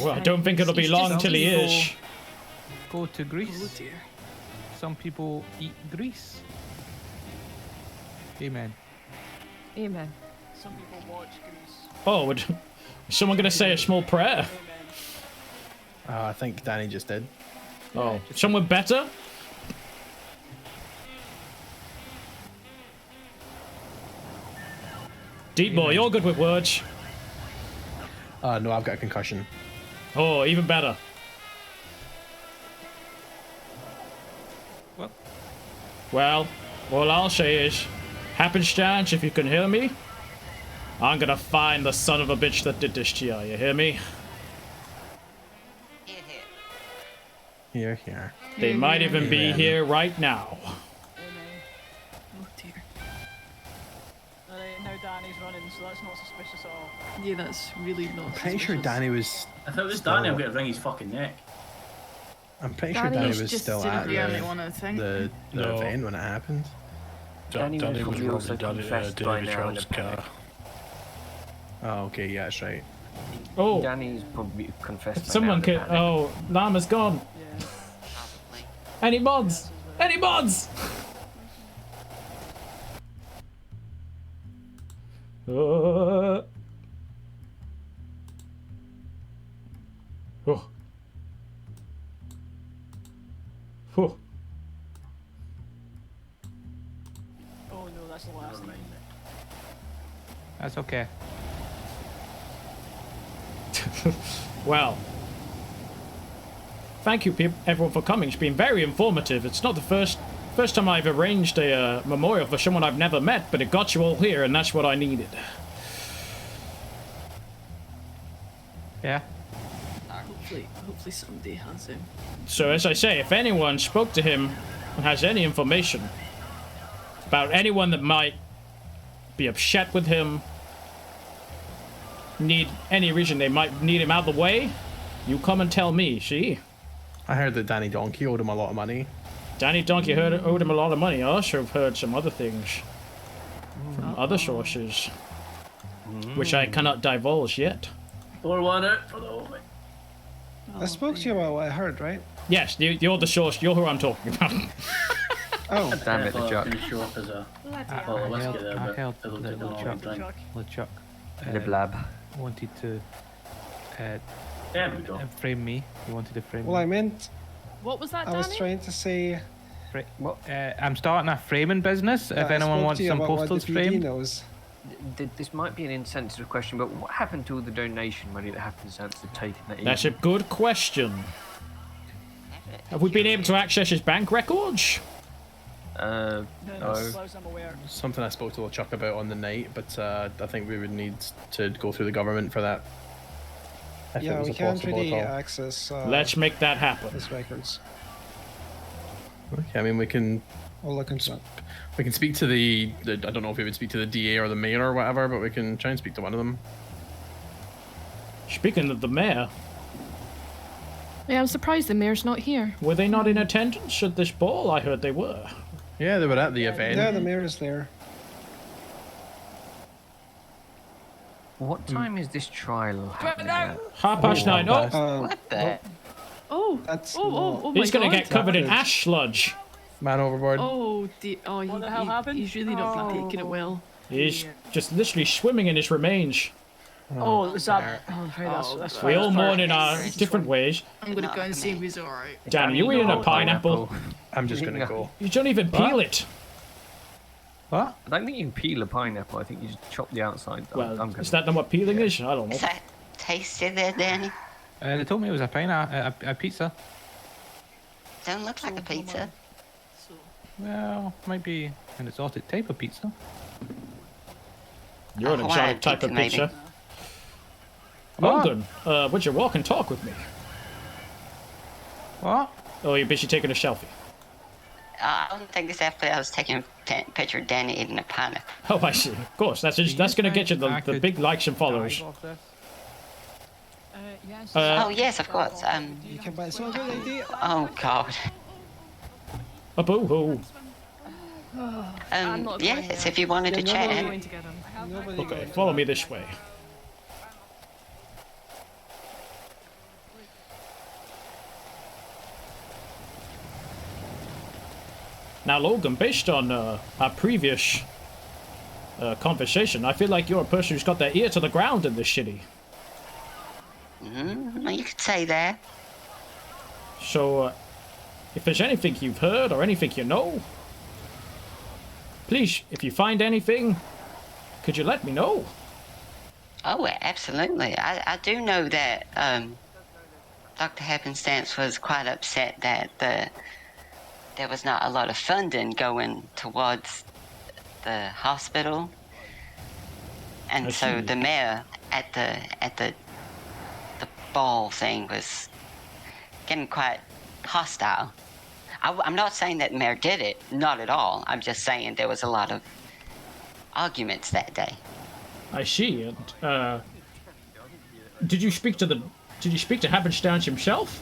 Speaker 1: Well, I don't think it'll be long until he is.
Speaker 2: Go to Greece.
Speaker 6: Oh dear.
Speaker 2: Some people eat grease. Amen.
Speaker 8: Amen.
Speaker 5: Some people watch Grease.
Speaker 1: Oh, would someone gonna say a small prayer?
Speaker 4: I think Danny just did.
Speaker 1: Oh, someone better? Deep boy, you're good with words.
Speaker 4: No, I've got a concussion.
Speaker 1: Oh, even better. Well, all I'll say is, Happenstance, if you can hear me, I'm gonna find the son of a bitch that did this to you. You hear me?
Speaker 4: Here.
Speaker 1: They might even be here right now.
Speaker 6: Oh dear.
Speaker 5: Alright, now Danny's running, so that's not suspicious at all.
Speaker 6: Yeah, that's really not.
Speaker 4: Pretty sure Danny was.
Speaker 9: I thought it was Danny. I'm going to wring his fucking neck.
Speaker 4: I'm pretty sure
Speaker 6: Danny
Speaker 4: Danny
Speaker 6: was
Speaker 4: was
Speaker 6: just
Speaker 4: still
Speaker 6: didn't
Speaker 4: at
Speaker 6: really wanna think.
Speaker 4: the
Speaker 13: No.
Speaker 4: event when it happened.
Speaker 11: Danny
Speaker 13: Danny
Speaker 11: would
Speaker 13: was
Speaker 11: probably also
Speaker 13: robbing
Speaker 11: confessed by
Speaker 13: David
Speaker 11: now in a
Speaker 13: Charles'
Speaker 11: panic.
Speaker 13: car.
Speaker 4: Oh, okay, yeah, that's right.
Speaker 1: Oh,
Speaker 11: Danny's probably confessed by
Speaker 1: someone
Speaker 11: now
Speaker 1: could.
Speaker 11: in a panic.
Speaker 1: Oh, Llama's gone. Any mods? Any mods? Oh. Oh.
Speaker 5: Oh no, that's the last thing.
Speaker 2: That's okay.
Speaker 1: Well, thank you, everyone, for coming. It's been very informative. It's not the first time I've arranged a memorial for someone I've never met, but it got you all here, and that's what I needed.
Speaker 2: Yeah.
Speaker 6: Hopefully someday has him.
Speaker 1: So, as I say, if anyone spoke to him and has any information about anyone that might be upset with him, need any reason they might need him out of the way, you come and tell me, see?
Speaker 4: I heard that Danny Donkey owed him a lot of money.
Speaker 1: Danny Donkey owed him a lot of money. I also have heard some other things from other sources, which I cannot divulge yet.
Speaker 9: Pour one out for the moment.
Speaker 14: I spoke to you about what I heard, right?
Speaker 1: Yes, you're the source. You're who I'm talking about.
Speaker 14: Oh,
Speaker 11: damn it, the Chuck.
Speaker 9: Show up as a
Speaker 2: I
Speaker 9: bottle of whiskey there,
Speaker 2: held
Speaker 9: but
Speaker 2: the
Speaker 9: it'll take a
Speaker 2: little
Speaker 9: long
Speaker 2: Chuck.
Speaker 9: drink.
Speaker 2: LeChuck.
Speaker 11: The blab.
Speaker 2: Wanted to
Speaker 9: There we go.
Speaker 2: frame me. He wanted to frame
Speaker 14: well,
Speaker 2: me.
Speaker 14: I meant
Speaker 8: What was that,
Speaker 14: I was
Speaker 8: Danny?
Speaker 14: trying to say.
Speaker 2: I'm starting a framing business. If
Speaker 14: I
Speaker 2: anyone
Speaker 14: spoke
Speaker 2: wants
Speaker 14: to you
Speaker 2: some
Speaker 14: about what
Speaker 2: posters
Speaker 14: the PD
Speaker 2: framed.
Speaker 14: knows.
Speaker 11: This might be an insensitive question, but what happened to all the donation money that Happenstance had taken that
Speaker 1: That's a
Speaker 11: evening?
Speaker 1: good question. Have we been able to access his bank records?
Speaker 11: No.
Speaker 4: Something I spoke to Chuck about on the night, but I think we would need to go through the government for that. If it
Speaker 14: Yeah,
Speaker 4: was
Speaker 14: we can't
Speaker 4: possible
Speaker 14: really
Speaker 4: at all.
Speaker 14: access.
Speaker 1: Let's make that happen.
Speaker 14: His records.
Speaker 4: Okay, I mean, we can.
Speaker 14: I'll look into it.
Speaker 4: We can speak to the. I don't know if we would speak to the DA or the mayor or whatever, but we can try and speak to one of them.
Speaker 1: Speaking of the mayor,
Speaker 8: Yeah, I'm surprised the mayor's not here.
Speaker 1: were they not in attendance at this ball? I heard they were.
Speaker 4: Yeah, they were at the event.
Speaker 14: Yeah, the mayor is there.
Speaker 11: What time is this trial happening at?
Speaker 1: 9:30. Oh,
Speaker 3: What the?
Speaker 6: Oh,
Speaker 14: That's
Speaker 6: oh my
Speaker 1: he's gonna
Speaker 6: God.
Speaker 1: get covered in ash sludge.
Speaker 4: Man overboard.
Speaker 6: Oh,
Speaker 5: What the hell happened?
Speaker 6: He's really not been taking it well.
Speaker 1: He's just literally swimming in his remains.
Speaker 5: Oh, is that? Oh, right, that's
Speaker 1: We all
Speaker 5: fine.
Speaker 1: mourn in our different ways.
Speaker 6: I'm gonna go and see if he's alright.
Speaker 1: Danny, you eating a pineapple?
Speaker 4: I'm just gonna go.
Speaker 1: You don't even peel it.
Speaker 2: What?
Speaker 11: I don't think you can peel a pineapple. I think you just chop the outside.
Speaker 1: Well,
Speaker 11: I'm gonna...
Speaker 1: is that not what peeling is? I don't know.
Speaker 3: Is that tasty there, Danny?
Speaker 2: They told me it was a pineapple, a pizza.
Speaker 3: Don't look like a pizza.
Speaker 2: Well, might be an exotic type of pizza.
Speaker 1: You're an
Speaker 3: Hawaiian
Speaker 1: exotic type of
Speaker 3: pizza, maybe.
Speaker 1: pizza. Morgan, would you walk and talk with me?
Speaker 2: What?
Speaker 1: Oh, you're busy taking a selfie.
Speaker 3: I don't think it's after I was taking a picture of Danny eating a pineapple.
Speaker 1: Oh, I see. Of course, that's going to get you the big likes and followers.
Speaker 5: Yes.
Speaker 3: Oh yes, of course.
Speaker 14: You can buy so good idea.
Speaker 3: Oh God.
Speaker 1: A boo-hoo.
Speaker 8: I'm not going
Speaker 3: Yes,
Speaker 8: there.
Speaker 3: if you wanted to
Speaker 14: Yeah,
Speaker 3: chat.
Speaker 8: I'm going to get him.
Speaker 14: Nobody
Speaker 1: Okay,
Speaker 14: goes
Speaker 1: follow
Speaker 14: there.
Speaker 1: me this way. Now, Logan, based on our previous conversation, I feel like you're a person who's got their ear to the ground in this city.
Speaker 3: You could say that.
Speaker 1: So, if there's anything you've heard or anything you know, please, if you find anything, could you let me know?
Speaker 3: Oh, absolutely. I do know that Dr. Happenstance was quite upset that there was not a lot of funding going towards the hospital, and so the mayor at the ball thing was getting quite hostile. I'm not saying that the mayor did it, not at all. I'm just saying there was a lot of arguments that day.
Speaker 1: I see. And did you speak to Happenstance himself?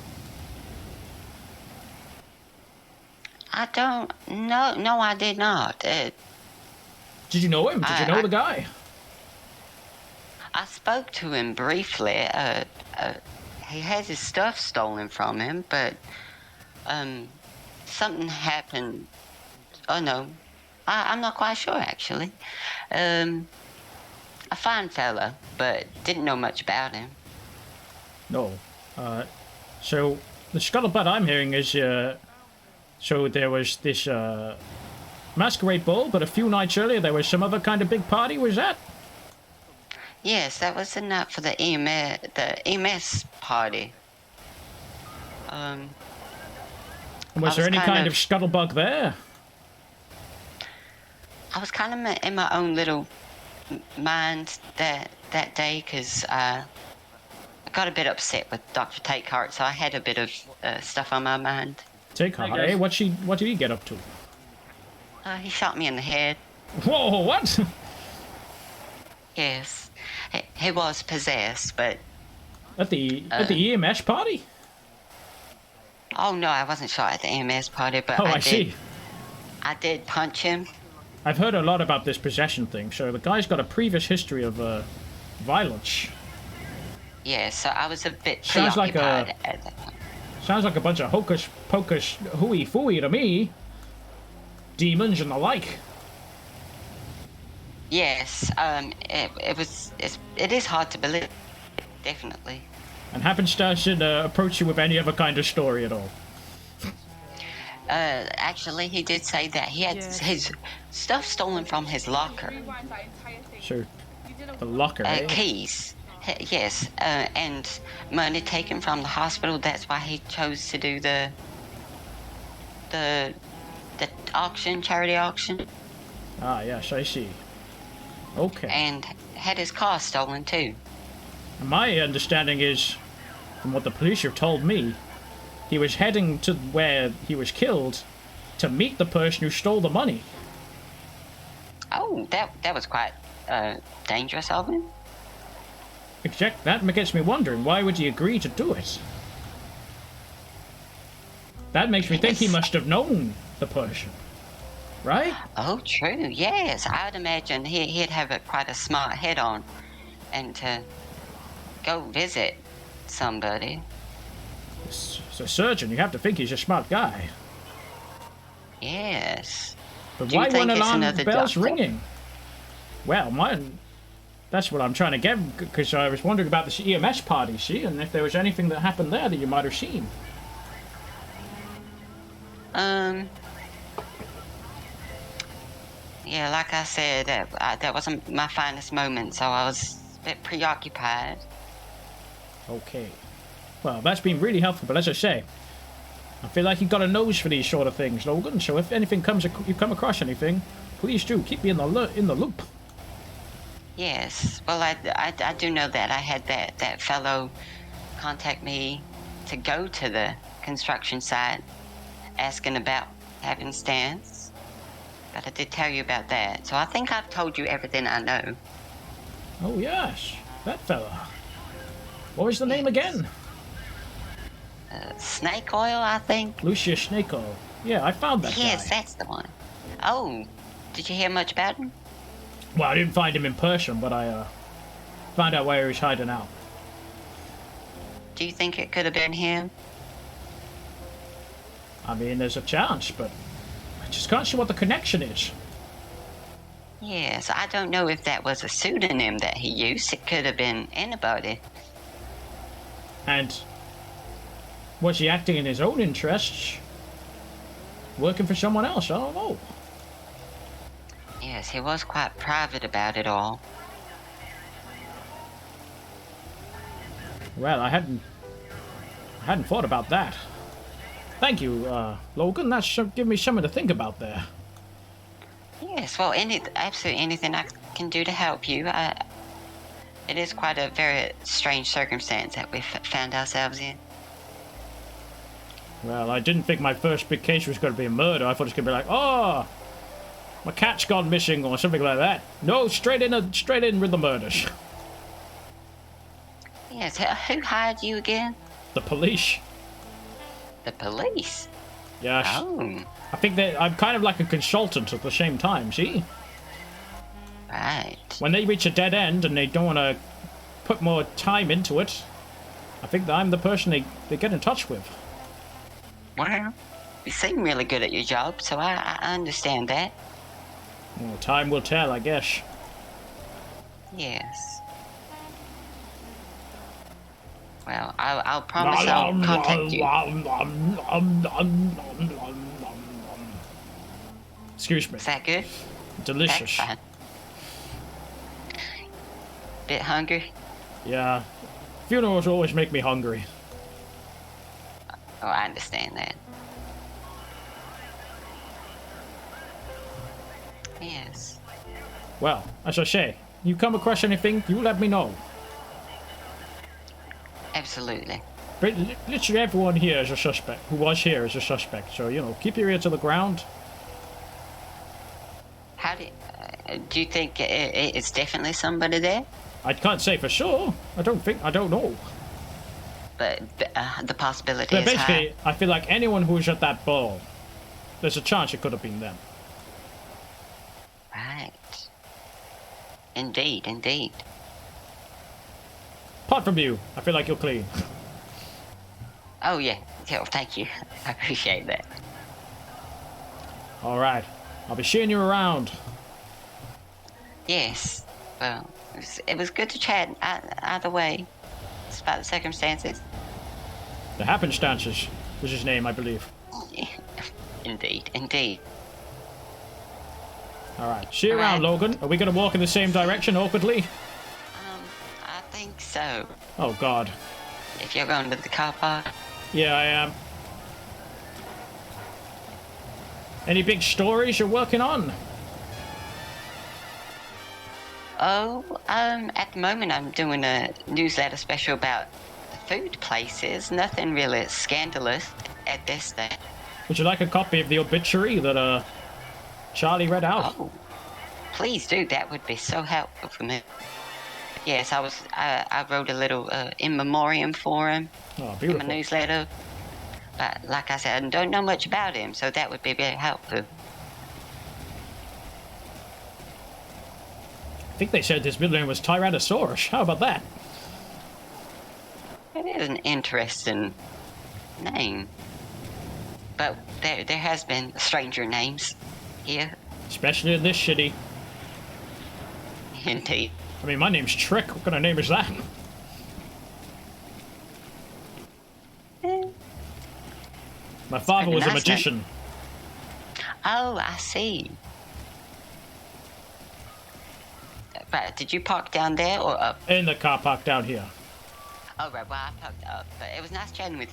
Speaker 3: I don't know. No, I did not.
Speaker 1: Did you know him? Did you know the guy?
Speaker 3: I spoke to him briefly. He had his stuff stolen from him, but something happened. Oh no, I'm not quite sure actually. A fine fella, but didn't know much about him.
Speaker 1: No. So the scuttlebutt I'm hearing is so there was this masquerade ball, but a few nights earlier there was some other kind of big party. Was that?
Speaker 3: Yes, that was the night for the EMS party.
Speaker 1: And was there any kind of scuttlebug there?
Speaker 3: I was kind of in my own little mind that day because I got a bit upset with Dr. Takehart, so I had a bit of stuff on my mind.
Speaker 1: Takehart, eh? What did he get up to?
Speaker 3: He shot me in the head.
Speaker 1: Whoa, what?
Speaker 3: Yes, he was possessed, but
Speaker 1: At the EMS party?
Speaker 3: oh no, I wasn't shot at the EMS party, but
Speaker 1: Oh, I see.
Speaker 3: I did punch him.
Speaker 1: I've heard a lot about this possession thing, so the guy's got a previous history of violence.
Speaker 3: Yeah, so I was a bit
Speaker 1: Sounds like
Speaker 3: preoccupied at that time.
Speaker 1: Sounds like a bunch of hocus pocus hooey fooey to me. Demons and the like.
Speaker 3: Yes, it is hard to believe, definitely.
Speaker 1: And Happenstance should approach you with any other kind of story at all.
Speaker 3: Actually, he did say that he had his stuff stolen from his locker.
Speaker 1: Sure. The locker, eh?
Speaker 3: Keys. Yes, and money taken from the hospital. That's why he chose to do the auction, charity auction.
Speaker 1: Ah, yes, I see. Okay.
Speaker 3: And had his car stolen too.
Speaker 1: My understanding is, from what the police have told me, he was heading to where he was killed to meet the person who stole the money.
Speaker 3: Oh, that was quite dangerous of him.
Speaker 1: That gets me wondering, why would he agree to do it? That makes me think he must have known the person. Right?
Speaker 3: Oh, true. Yes, I would imagine he'd have quite a smart head on, and to go visit somebody.
Speaker 1: It's a surgeon. You have to think he's a smart guy.
Speaker 3: Yes.
Speaker 1: But
Speaker 3: Do you
Speaker 1: why
Speaker 3: think
Speaker 1: weren't
Speaker 3: it's
Speaker 1: alarm
Speaker 3: another
Speaker 1: bells
Speaker 3: doctor?
Speaker 1: ringing? Well, that's what I'm trying to get, because I was wondering about this EMS party, see, and if there was anything that happened there that you might have seen.
Speaker 3: Yeah, like I said, that wasn't my finest moment, so I was a bit preoccupied.
Speaker 1: Okay. Well, that's been really helpful, but as I say, I feel like you've got a nose for these sort of things, Logan, so if anything you come across anything, please do keep me in the loop.
Speaker 3: Yes, well, I do know that I had that fellow contact me to go to the construction site asking about Happenstance. But I did tell you about that, so I think I've told you everything I know.
Speaker 1: Oh, yes. That fella. What was the name again?
Speaker 3: Snake Oil, I think.
Speaker 1: Lucius Snake Oil. Yeah, I found that
Speaker 3: Yes,
Speaker 1: guy.
Speaker 3: that's the one. Oh, did you hear much about him?
Speaker 1: Well, I didn't find him in person, but I found out where he was hiding out.
Speaker 3: Do you think it could have been him?
Speaker 1: I mean, there's a chance, but I just can't see what the connection is.
Speaker 3: Yes, I don't know if that was a pseudonym that he used. It could have been anybody.
Speaker 1: And was he acting in his own interests? Working for someone else? I don't know.
Speaker 3: Yes, he was quite private about it all.
Speaker 1: Well, I hadn't thought about that. Thank you, Logan. That's give me something to think about there.
Speaker 3: Yes, well, absolutely anything I can do to help you. It is quite a very strange circumstance that we found ourselves in.
Speaker 1: Well, I didn't think my first big case was going to be a murder. I thought it was going to be like, oh, my cat's gone missing or something like that. No, straight in with the murders.
Speaker 3: Yes, who hired you again?
Speaker 1: The police.
Speaker 3: The police?
Speaker 1: Yes.
Speaker 3: Oh.
Speaker 1: I think that I'm kind of like a consultant at the same time, see?
Speaker 3: Right.
Speaker 1: When they reach a dead end and they don't want to put more time into it, I think that I'm the person they get in touch with.
Speaker 3: Well, you seem really good at your job, so I understand that.
Speaker 1: Well, time will tell, I guess.
Speaker 3: Yes. Well, I'll promise I'll contact you.
Speaker 1: Excuse me.
Speaker 3: Is that good?
Speaker 1: Delicious.
Speaker 3: That's fine. Bit hungry?
Speaker 1: Yeah. Funerals always make me hungry.
Speaker 3: Oh, I understand that. Yes.
Speaker 1: Well, as I say, you come across anything, you let me know.
Speaker 3: Absolutely.
Speaker 1: But literally everyone here is a suspect. Who was here is a suspect. So, you know, keep your ear to the ground.
Speaker 3: How do you think it's definitely somebody there?
Speaker 1: I can't say for sure. I don't know.
Speaker 3: But the possibility
Speaker 1: But
Speaker 3: is
Speaker 1: basically,
Speaker 3: high.
Speaker 1: I feel like anyone who was at that ball, there's a chance it could have been them.
Speaker 3: Right. Indeed, indeed.
Speaker 1: Apart from you, I feel like you're clean.
Speaker 3: Oh, yeah. Yeah, well, thank you. I appreciate that.
Speaker 1: All right. I'll be seeing you around.
Speaker 3: Yes. Well, it was good to chat either way. It's about the circumstances.
Speaker 1: The Happenstances was his name, I believe.
Speaker 3: Indeed, indeed.
Speaker 1: All right. See you around, Logan. Are we going to walk in the same direction awkwardly?
Speaker 3: I think so.
Speaker 1: Oh, God.
Speaker 3: If you're going to the car park.
Speaker 1: Yeah, I am. Any big stories you're working on?
Speaker 3: Oh, at the moment I'm doing a newsletter special about food places. Nothing really scandalous at this stage.
Speaker 1: Would you like a copy of the obituary that Charlie read out?
Speaker 3: Oh, please do. That would be so helpful for me. Yes, I wrote a little in memoriam for him.
Speaker 1: Oh, beautiful.
Speaker 3: In my newsletter. But like I said, I don't know much about him, so that would be very helpful.
Speaker 1: I think they said his middle name was Tyrannosaurus. How about that?
Speaker 3: It is an interesting name. But there has been stranger names here.
Speaker 1: Especially in this city.
Speaker 3: Indeed.
Speaker 1: I mean, my name's Trick. What kind of name is that? My father was a magician.
Speaker 3: Oh, I see. Right, did you park down there or up?
Speaker 1: In the car park down here.
Speaker 3: Oh, right, well, I parked up. But it was nice chatting with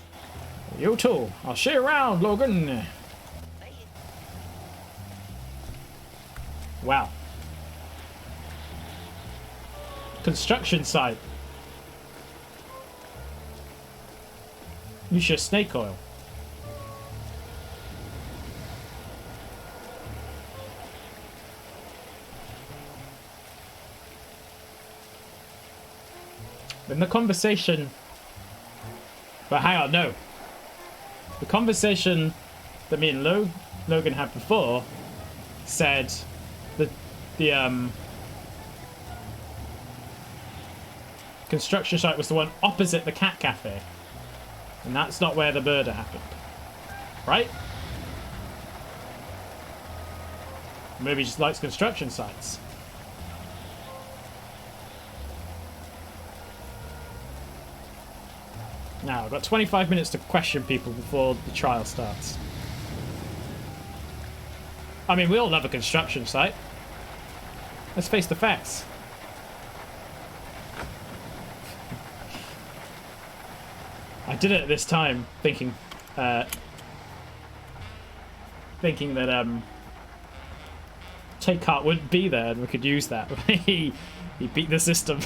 Speaker 3: you.
Speaker 1: You too. I'll see you around, Logan. Wow. Construction site. Use your snake oil. the conversation... But hang on, no. The conversation that me and Logan had before said that the construction site was the one opposite the cat cafe. And that's not where the murder happened. Right? Maybe he just likes construction sites. Now, I've got 25 minutes to question people before the trial starts. I mean, we all love a construction site. Let's face the facts. I did it at this time, thinking that Take Cart wouldn't be there and we could use that. he beat the system.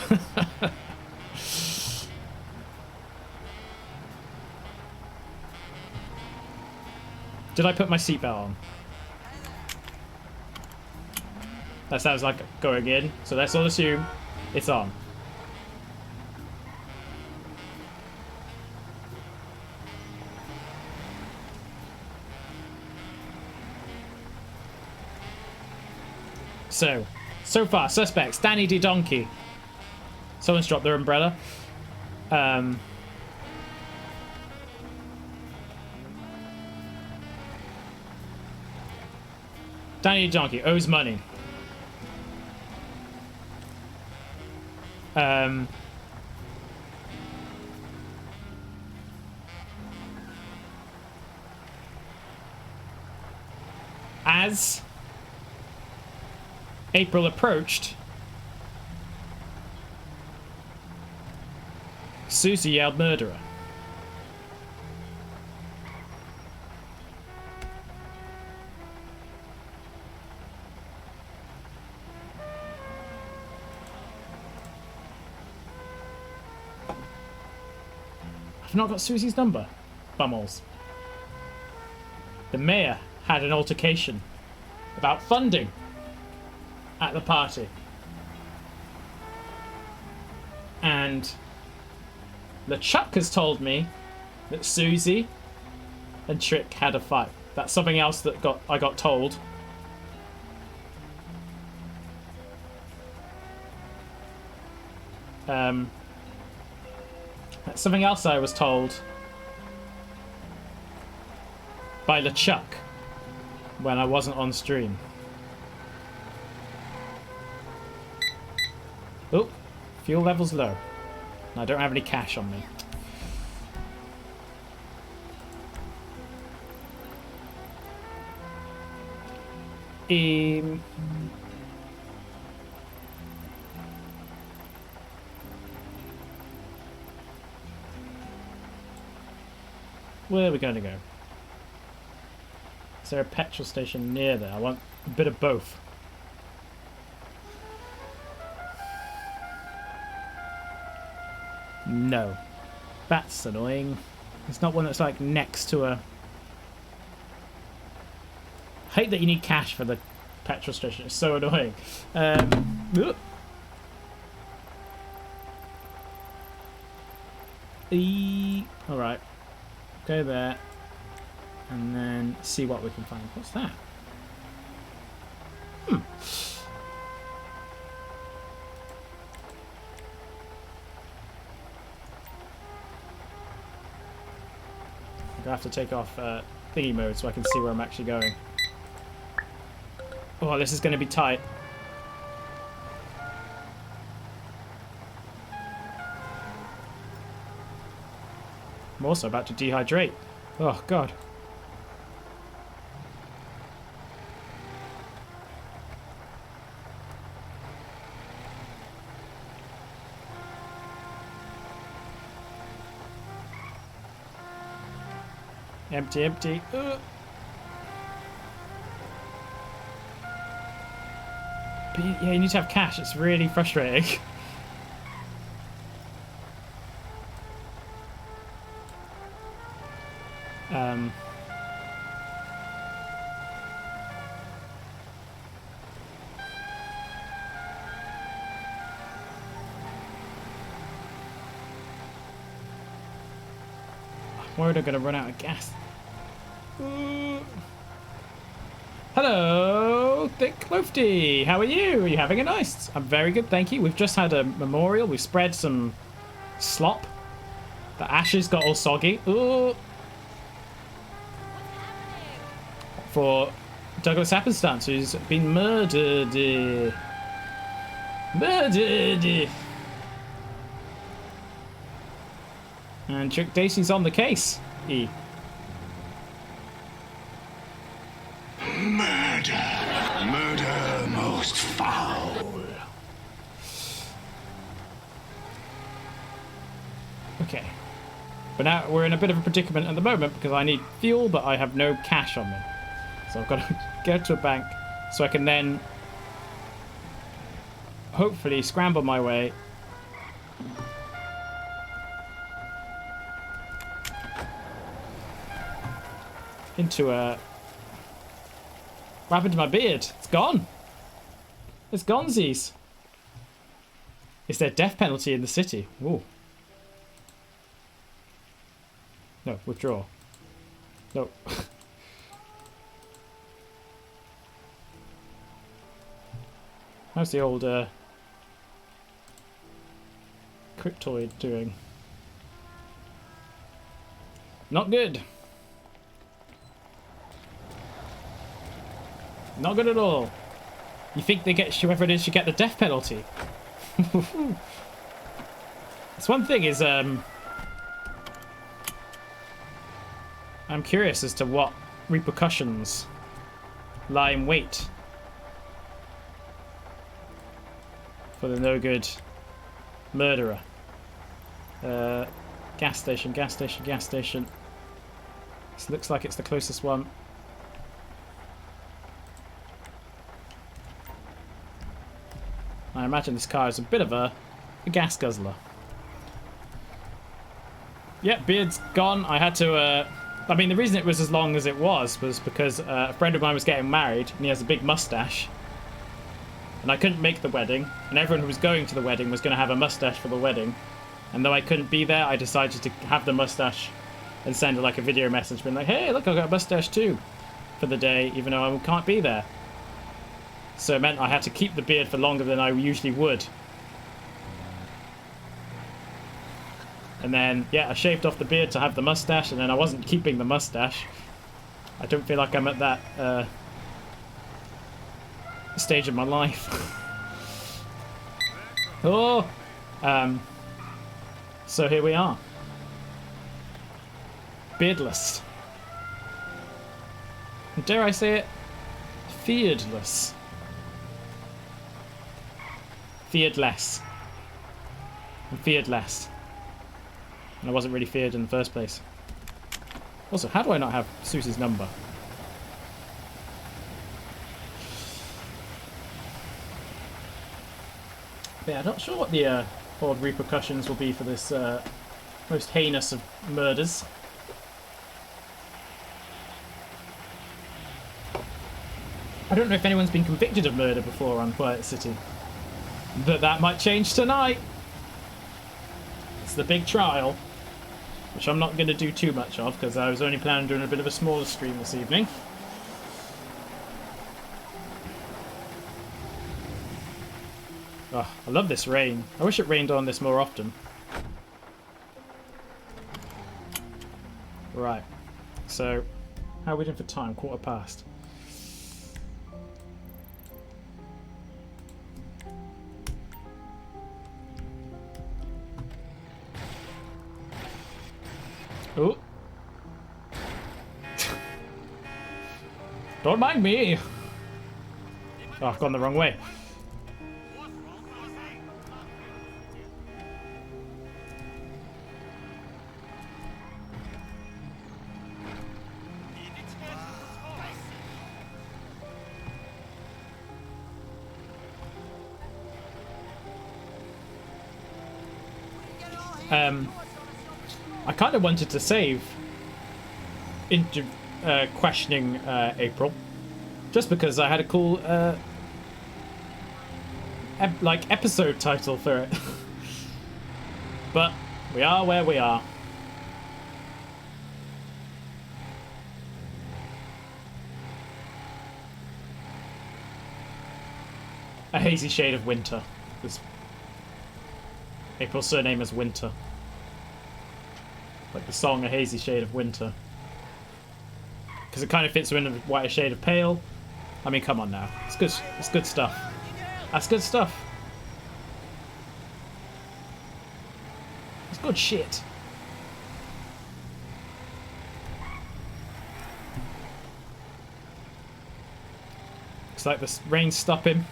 Speaker 1: Did I put my seatbelt on? That sounds like going in, so let's all assume it's on. So far, suspects, Danny D. Donkey. Someone's dropped their umbrella. Danny D. Donkey owes money. As April approached, Susie yelled murderer. I've not got Susie's number. Bumholes. The mayor had an altercation about funding at the party. And LeChuck has told me that Susie and Trick had a fight. That's something else that I got told. That's something else I was told by LeChuck when I wasn't on stream. Oh, fuel level's low. And I don't have any cash on me. Where are we going to go? Is there a petrol station near there? I want a bit of both. No. That's annoying. It's not one that's like next to a... I hate that you need cash for the petrol station. It's so annoying. Alright. Go there. And then see what we can find. What's that? I have to take off thingy mode so I can see where I'm actually going. Oh, this is going to be tight. I'm also about to dehydrate. Oh, God. Empty, empty. But yeah, you need to have cash. It's really frustrating. Worried I'm gonna run out of gas. Hello, Thick Lofty. How are you? Are you having a nice? I'm very good, thank you. We've just had a memorial. We've spread some slop. The ashes got all soggy. Ooh. For Douglas Happenstance, who's been murdered. Murdered. And Chuck Dacy's on the case.
Speaker 12: Murder. Murder most foul.
Speaker 1: Okay. But now we're in a bit of a predicament at the moment because I need fuel, but I have no cash on me. So I've got to go to a bank so I can then hopefully scramble my way into a... What happened to my beard? It's gone. It's gonesies. Is there death penalty in the city? Ooh. No, withdraw. No. How's the old cryptoid doing? Not good. Not good at all. You think they get, whoever it is should get the death penalty? That's one thing is, I'm curious as to what repercussions lie in wait for the no good murderer. Gas station, gas station, gas station. This looks like it's the closest one. I imagine this car is a bit of a gas guzzler. Yep, beard's gone. I had to, I mean, the reason it was as long as it was because a friend of mine was getting married and he has a big mustache. And I couldn't make the wedding, and everyone who was going to the wedding was going to have a mustache for the wedding. And though I couldn't be there, I decided to have the mustache and send like a video message being like, hey, look, I've got a mustache too for the day, even though I can't be there. So it meant I had to keep the beard for longer than I usually would. And then, yeah, I shaved off the beard to have the mustache, and then I wasn't keeping the mustache. I don't feel like I'm at that stage of my life. Oh! So here we are. Beardless. And dare I say it? Fearedless. Feared less. And feared less. And I wasn't really feared in the first place. Also, how do I not have Susie's number? But yeah, I'm not sure what the odd repercussions will be for this most heinous of murders. I don't know if anyone's been convicted of murder before on Quiet City. But that might change tonight. It's the big trial, which I'm not going to do too much of because I was only planning on doing a bit of a smaller stream this evening. Oh, I love this rain. I wish it rained on this more often. Right. So, how are we doing for time? 1:15. Oh. Don't mind me. Oh, I've gone the wrong way. I kind of wanted to save into questioning April, just because I had a cool episode title for it. But we are where we are. A hazy shade of winter. This April's surname is Winter. Like the song A Hazy Shade of Winter. Because it kind of fits in a whiter shade of pale. I mean, come on now. It's good. It's good stuff. That's good stuff. It's good shit. Looks like the rain's stopping.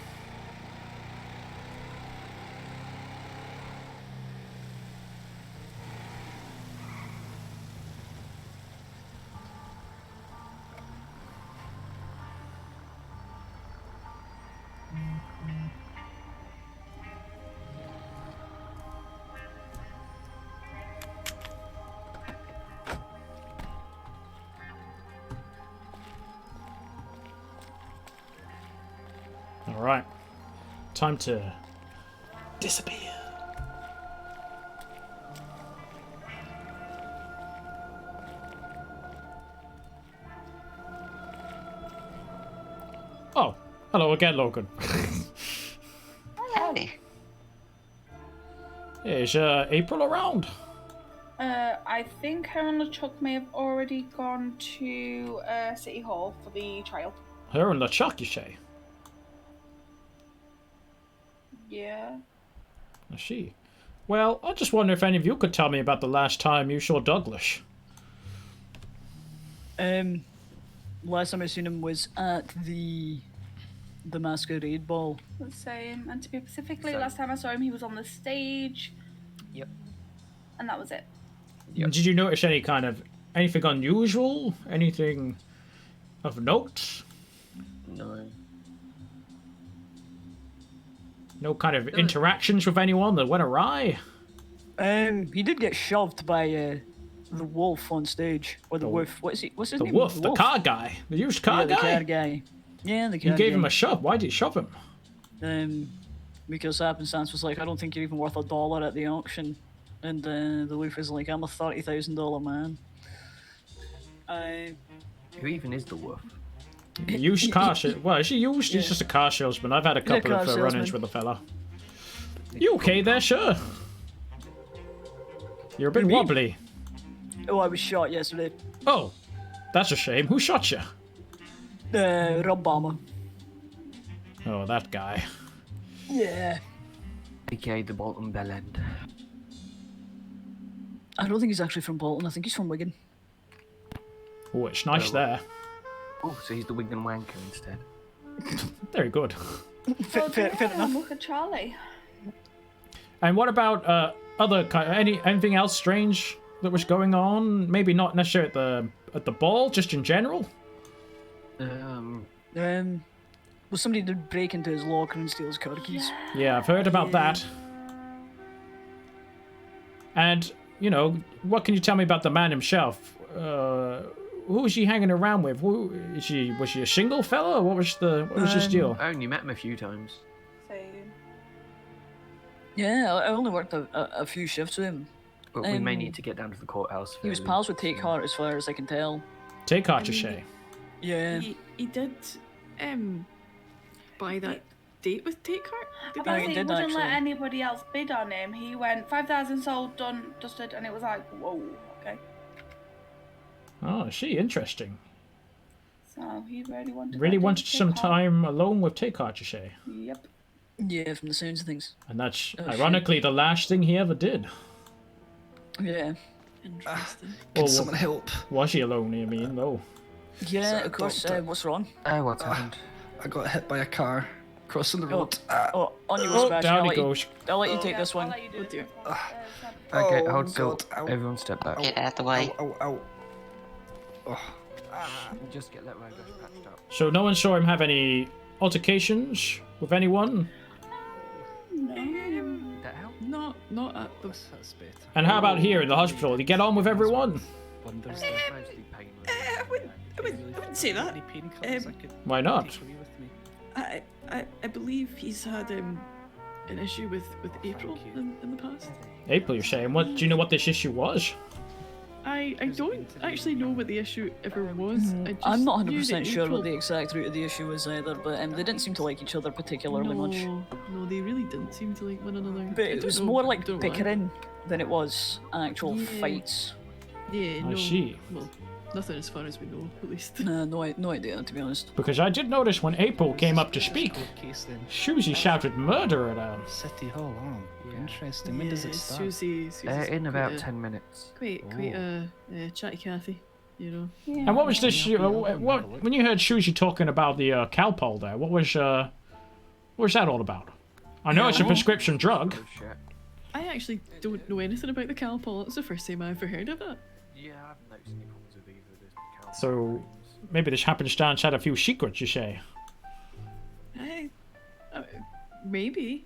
Speaker 1: Alright. Time to disappear. Oh, hello again, Logan.
Speaker 3: Howdy.
Speaker 1: Is April around?
Speaker 15: I think her and LeChuck may have already gone to City Hall for the trial.
Speaker 1: Her and LeChuck, you say?
Speaker 15: Yeah.
Speaker 1: I see. Well, I just wonder if any of you could tell me about the last time you saw Douglas.
Speaker 5: Last time I seen him was at the masquerade ball.
Speaker 15: The same. And to be specifically, last time I saw him, he was on the stage.
Speaker 11: Yep.
Speaker 15: And that was it.
Speaker 11: Yep.
Speaker 1: Did you notice any kind of anything unusual? Anything of note?
Speaker 11: No.
Speaker 1: No kind of interactions with anyone that went awry?
Speaker 5: He did get shoved by the wolf on stage, or the wolf. What's his
Speaker 1: The
Speaker 5: name?
Speaker 1: wolf, the car guy, the used car
Speaker 5: the
Speaker 1: guy.
Speaker 5: car guy. Yeah, the car
Speaker 1: You gave
Speaker 5: guy.
Speaker 1: him a shove. Why did you shove him?
Speaker 5: Because Happenstance was like, I don't think you're even worth $1 at the auction, and the wolf was like, I'm a $30,000 man.
Speaker 11: Who even is the wolf?
Speaker 1: Used car Well, is he used? He's just a car salesman. I've had a couple of run-ins with the fella. You okay there, sure? You're a bit wobbly.
Speaker 5: Oh, I was shot yesterday.
Speaker 1: Oh, that's a shame. Who shot you?
Speaker 5: Rob Bomber.
Speaker 1: Oh, that guy.
Speaker 5: Yeah.
Speaker 11: AKA the Bolton Bell End.
Speaker 5: I don't think he's actually from Bolton. I think he's from Wigan.
Speaker 1: Oh, it's nice there.
Speaker 11: Oh, so he's the Wigan wanker instead.
Speaker 1: Very good.
Speaker 5: Fair enough.
Speaker 15: Look at Charlie.
Speaker 1: And what about other anything else strange that was going on? Maybe not necessarily at the ball, just in general.
Speaker 5: Well, somebody did break into his locker and steal his car keys.
Speaker 1: Yeah, I've heard about that. And you know, what can you tell me about the man himself? Who was he hanging around with? Was she a single fella? Or what was his deal?
Speaker 11: I only met him a few times.
Speaker 15: Same.
Speaker 5: Yeah, I only worked a few shifts with him.
Speaker 11: But we may need to get down to the courthouse.
Speaker 5: He was pals with Take Heart, as far as I can tell.
Speaker 1: Take Heart, you say?
Speaker 5: Yeah.
Speaker 6: He did buy that date with Take Heart.
Speaker 15: I think he wouldn't let anybody else bid on him. He went 5,000 sold, done, dusted, and it was like, whoa, okay.
Speaker 1: Oh, interesting.
Speaker 15: So he really wanted.
Speaker 1: Really wanted some
Speaker 15: Take Heart.
Speaker 1: time alone with Take Heart, you say?
Speaker 15: Yep.
Speaker 5: Yeah, from the sounds of things.
Speaker 1: And that's ironically the last thing he ever did.
Speaker 5: Yeah.
Speaker 6: Interesting.
Speaker 14: Can someone help?
Speaker 1: Was he alone? I mean, no.
Speaker 5: Yeah, of course. What's wrong?
Speaker 11: What's happened?
Speaker 14: I got hit by a car crossing the road.
Speaker 5: On your way, Sebastian.
Speaker 1: down he goes.
Speaker 5: I'll let you take this one.
Speaker 15: Oh dear.
Speaker 11: Okay, hold still.
Speaker 14: God, ow.
Speaker 11: Everyone step back.
Speaker 3: Get out the way.
Speaker 14: Ow.
Speaker 11: Just get that road patched up.
Speaker 1: So no one saw him have any altercations with anyone?
Speaker 11: That help?
Speaker 6: Not at the.
Speaker 14: That's better.
Speaker 1: And how about here in the hospital? Did you get on with everyone?
Speaker 14: Wonders.
Speaker 6: I wouldn't say that.
Speaker 1: Why not?
Speaker 6: I believe he's had an issue with April in the past.
Speaker 1: April, you're saying. What do you know what this issue was?
Speaker 6: I don't actually know what the issue ever was.
Speaker 5: I'm not
Speaker 6: knew that
Speaker 5: 100% sure
Speaker 6: April-
Speaker 5: what the exact root of the issue was either, but they didn't seem to like each other particularly much.
Speaker 6: No, they really didn't seem to like one another.
Speaker 5: But
Speaker 6: I
Speaker 5: it
Speaker 6: don't
Speaker 5: was
Speaker 6: know-
Speaker 5: more like
Speaker 6: don't know why.
Speaker 5: bickering than it was actual
Speaker 6: Yeah.
Speaker 5: fights.
Speaker 6: Yeah,
Speaker 1: I
Speaker 6: no.
Speaker 1: see.
Speaker 6: Well, nothing as far as we know, at least.
Speaker 5: No idea, to be honest.
Speaker 1: Because I did notice when April came up to speak, Susie shouted murder at her.
Speaker 14: City Hall, interesting. When does it start?
Speaker 6: Susie's
Speaker 11: In
Speaker 6: quite
Speaker 11: about
Speaker 6: a-
Speaker 11: 10 minutes.
Speaker 6: Quite a chatty Cathy, you know.
Speaker 1: And what was this? What when you heard Susie talking about the Calpol there? What was that all about? I know it's a prescription drug.
Speaker 6: I actually don't know anything about the Calpol. It's the first time I ever heard of it.
Speaker 11: Yeah, I haven't noticed any problems with either of this.
Speaker 1: So maybe this happenstance had a few secrets, you say?
Speaker 6: Maybe.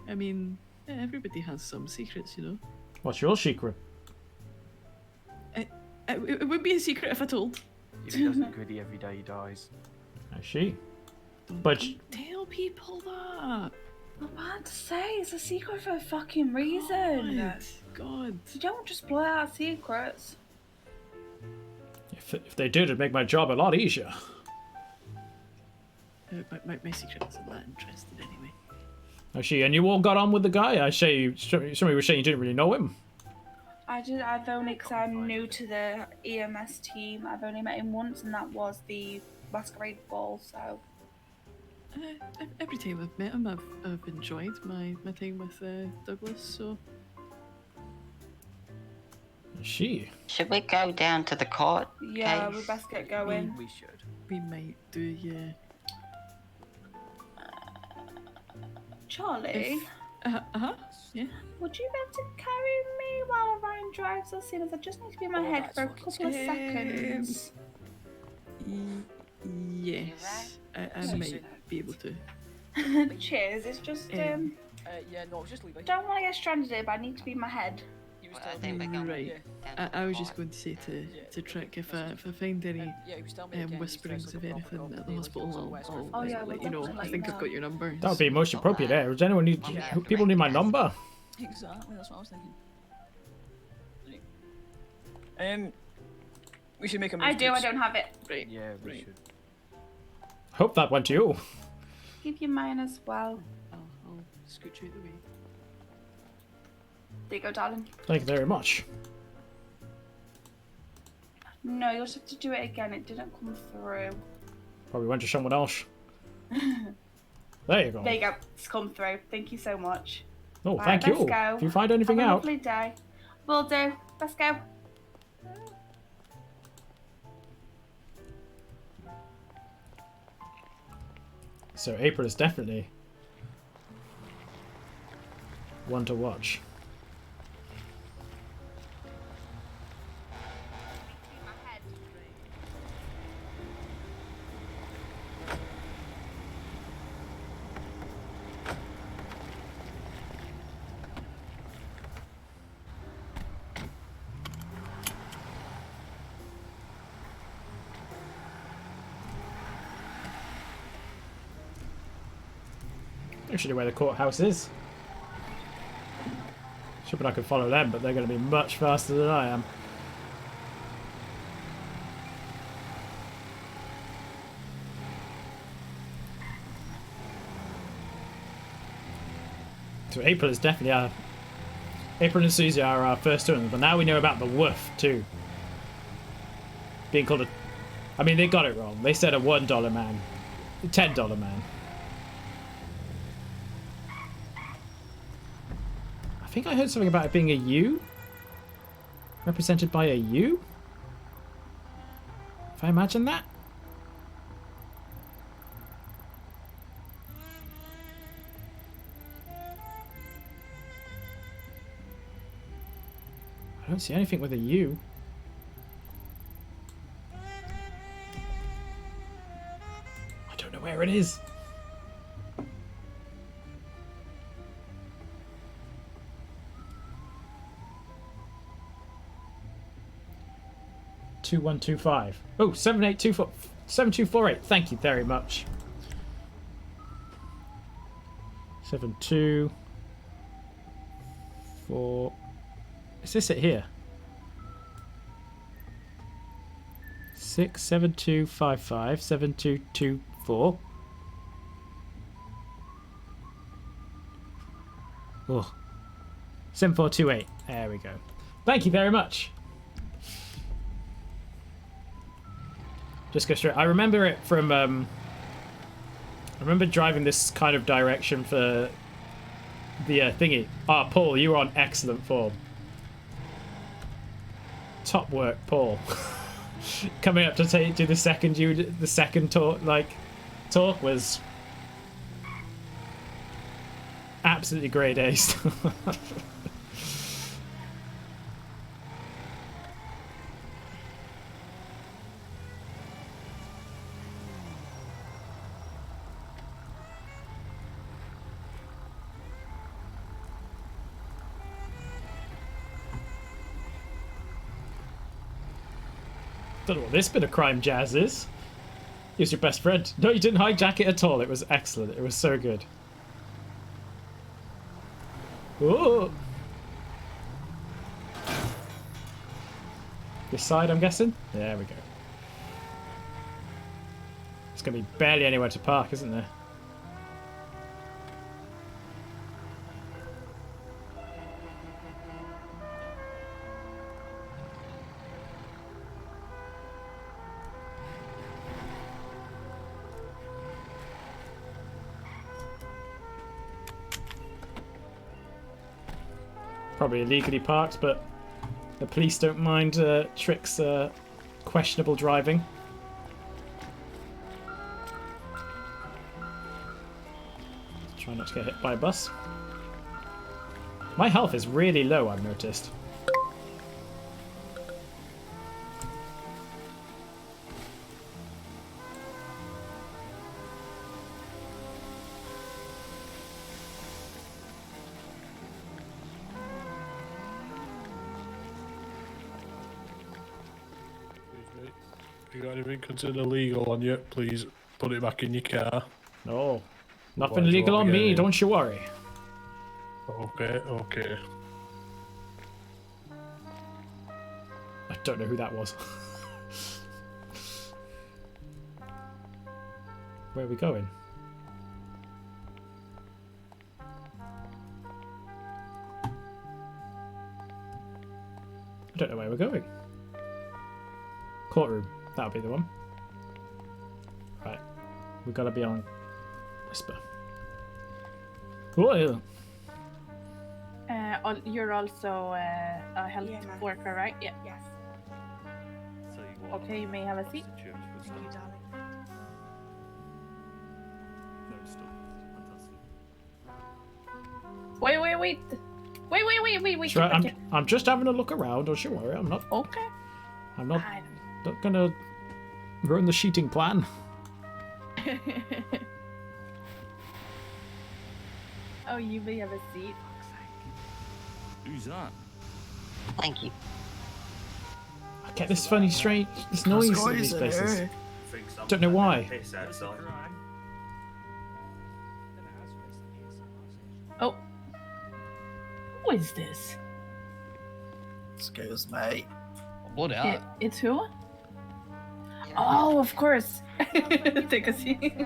Speaker 6: I mean, everybody has some secrets, you know.
Speaker 1: What's your secret?
Speaker 6: It would be a secret if I told.
Speaker 11: If he doesn't gritty every day, he dies.
Speaker 1: I see. But
Speaker 6: Tell people that.
Speaker 15: I'm about to say, it's a secret for a fucking reason.
Speaker 6: God.
Speaker 15: You don't just blow out secrets.
Speaker 1: if they did, it'd make my job a lot easier.
Speaker 6: My secret isn't that interesting anyway.
Speaker 1: I see. And you all got on with the guy? I say somebody was saying you didn't really know him.
Speaker 15: I've only, because I'm new to the EMS team, I've only met him once, and that was the masquerade ball, so.
Speaker 6: Every time I've met him, I've enjoyed my time with Douglas, so.
Speaker 1: I see.
Speaker 3: Should we go down to the court?
Speaker 15: Yeah,
Speaker 3: case?
Speaker 15: we best get going.
Speaker 11: We should.
Speaker 6: We might do, yeah.
Speaker 15: Charlie?
Speaker 6: Yeah.
Speaker 15: Would you be able to carry me while Ryan drives us in? I just need to be in my head for a couple of seconds.
Speaker 6: Yes, I might be able to.
Speaker 15: Cheers, it's just,
Speaker 5: yeah, no, I was just leaving.
Speaker 15: don't want to get stranded here, but I need to be in my head.
Speaker 6: Right. I was just going to say to Trick, if I find any whisperings of anything at the hospital, I'll let you know. I think I've got your number.
Speaker 1: That would be most appropriate there. Does anyone need... people need my number?
Speaker 5: Exactly, that's what I was thinking. We should make a move.
Speaker 15: I do, I don't have it.
Speaker 6: Right.
Speaker 11: Yeah, we should.
Speaker 1: Hope that went to you.
Speaker 15: Give you mine as well.
Speaker 6: I'll scooch you out the way.
Speaker 15: There you go, darling.
Speaker 1: Thank you very much.
Speaker 15: No, you'll just have to do it again. It didn't come through.
Speaker 1: Probably went to someone else. There you go.
Speaker 15: There you go. It's come through. Thank you so much.
Speaker 1: Oh,
Speaker 15: Right,
Speaker 1: thank you.
Speaker 15: let's go.
Speaker 1: If you find anything
Speaker 15: Have a
Speaker 1: out...
Speaker 15: lovely day. Will do. Let's go.
Speaker 1: So April is definitely one to watch. Actually, where the courthouse is. Hoping I could follow them, but they're going to be much faster than I am. So April is definitely our... April and Susie are our first two, but now we know about the wolf too. Being called a... I mean, they got it wrong. They said a $1 man. A $10 man. I think I heard something about it being a U. Represented by a U? If I imagine that? I don't see anything with a U. I don't know where it is. $2125. Oh, 7824 7248. Thank you very much. 724. Is this it here? 67255 7224. Oh. 7428. There we go. Thank you very much. Just go straight. I remember it from I remember driving this kind of direction for the thingy. Ah, Paul, you were on excellent form. Top work, Paul. Coming up to do the second talk was absolutely grade A stuff. Don't know what this bit of crime jazz is. He was your best friend. No, you didn't hijack it at all. It was excellent. It was so good. Ooh. This side, I'm guessing? There we go. There's going to be barely anywhere to park, isn't there? Probably illegally parked, but the police don't mind Trick's questionable driving. Try not to get hit by a bus. My health is really low, I've noticed.
Speaker 16: If you got anything considered illegal on you, please put it back in your car.
Speaker 1: No, nothing illegal on me, don't you worry.
Speaker 16: Okay, okay.
Speaker 1: I don't know who that was. Where are we going? I don't know where we're going. Courtroom. That'll be the one. Right. We've got to be on Whisper. Whoa.
Speaker 15: You're also a health worker, right? Yeah. Yes. Okay, you may have a seat. Thank you, darling. Wait.
Speaker 1: Sure, I'm just having a look around, don't you worry. I'm not.
Speaker 15: Okay.
Speaker 1: I'm not gonna ruin the sheeting plan.
Speaker 15: Oh, you may have a seat.
Speaker 17: Who's that?
Speaker 3: Thank you.
Speaker 1: I get this funny, strange, this noise in these places. Don't know why.
Speaker 15: Oh. Who is this?
Speaker 14: Excuse me.
Speaker 11: What else?
Speaker 15: It's who? Oh, of course. Take a seat.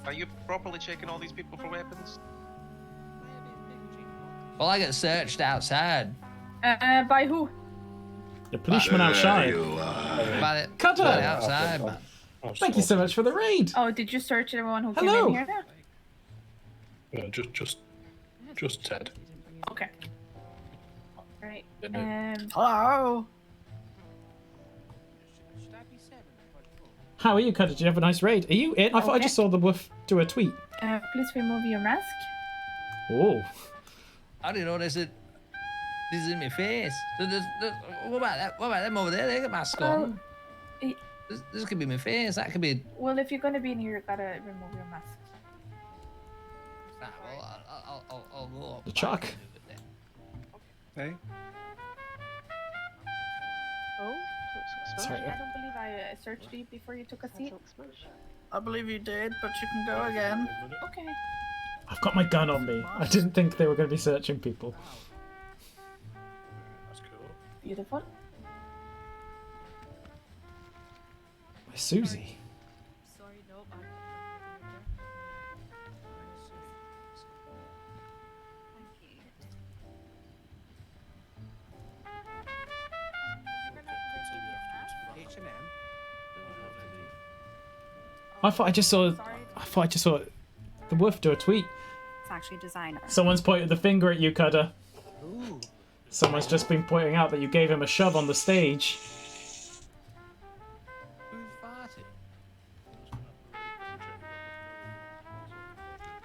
Speaker 18: Are you properly checking all these people for weapons?
Speaker 11: Well, I get searched outside.
Speaker 15: By who?
Speaker 1: The policeman outside.
Speaker 11: Cut
Speaker 1: it
Speaker 11: outside, man.
Speaker 1: Thank you so much for the raid.
Speaker 15: Oh, did you search everyone who came
Speaker 1: Hello.
Speaker 15: in here now?
Speaker 16: Yeah, just Ted.
Speaker 15: Okay. Right.
Speaker 14: Hello.
Speaker 1: How are you, Cutter? Did you have a nice raid? Are you in? I thought I just saw the woof do a tweet.
Speaker 15: Please remove your mask.
Speaker 1: Oh.
Speaker 11: I didn't know this is in my face. What about that? What about them over there? They got masks on. This could be my face. That could be.
Speaker 15: Well, if you're gonna be in here, you gotta remove your mask.
Speaker 11: Well, I'll go up.
Speaker 1: The chalk.
Speaker 14: Hey.
Speaker 15: Oh.
Speaker 1: Sorry.
Speaker 15: I don't believe I searched you before you took a seat.
Speaker 14: I believe you did, but you can go again.
Speaker 15: Okay.
Speaker 1: I've got my gun on me. I didn't think they were going to be searching people.
Speaker 15: Beautiful.
Speaker 1: Susie.
Speaker 8: Sorry, no.
Speaker 1: I thought I just saw the wolf do a tweet.
Speaker 19: It's actually designer.
Speaker 1: Someone's pointed the finger at you, Cutter. Someone's just been pointing out that you gave him a shove on the stage.
Speaker 11: Who's farting?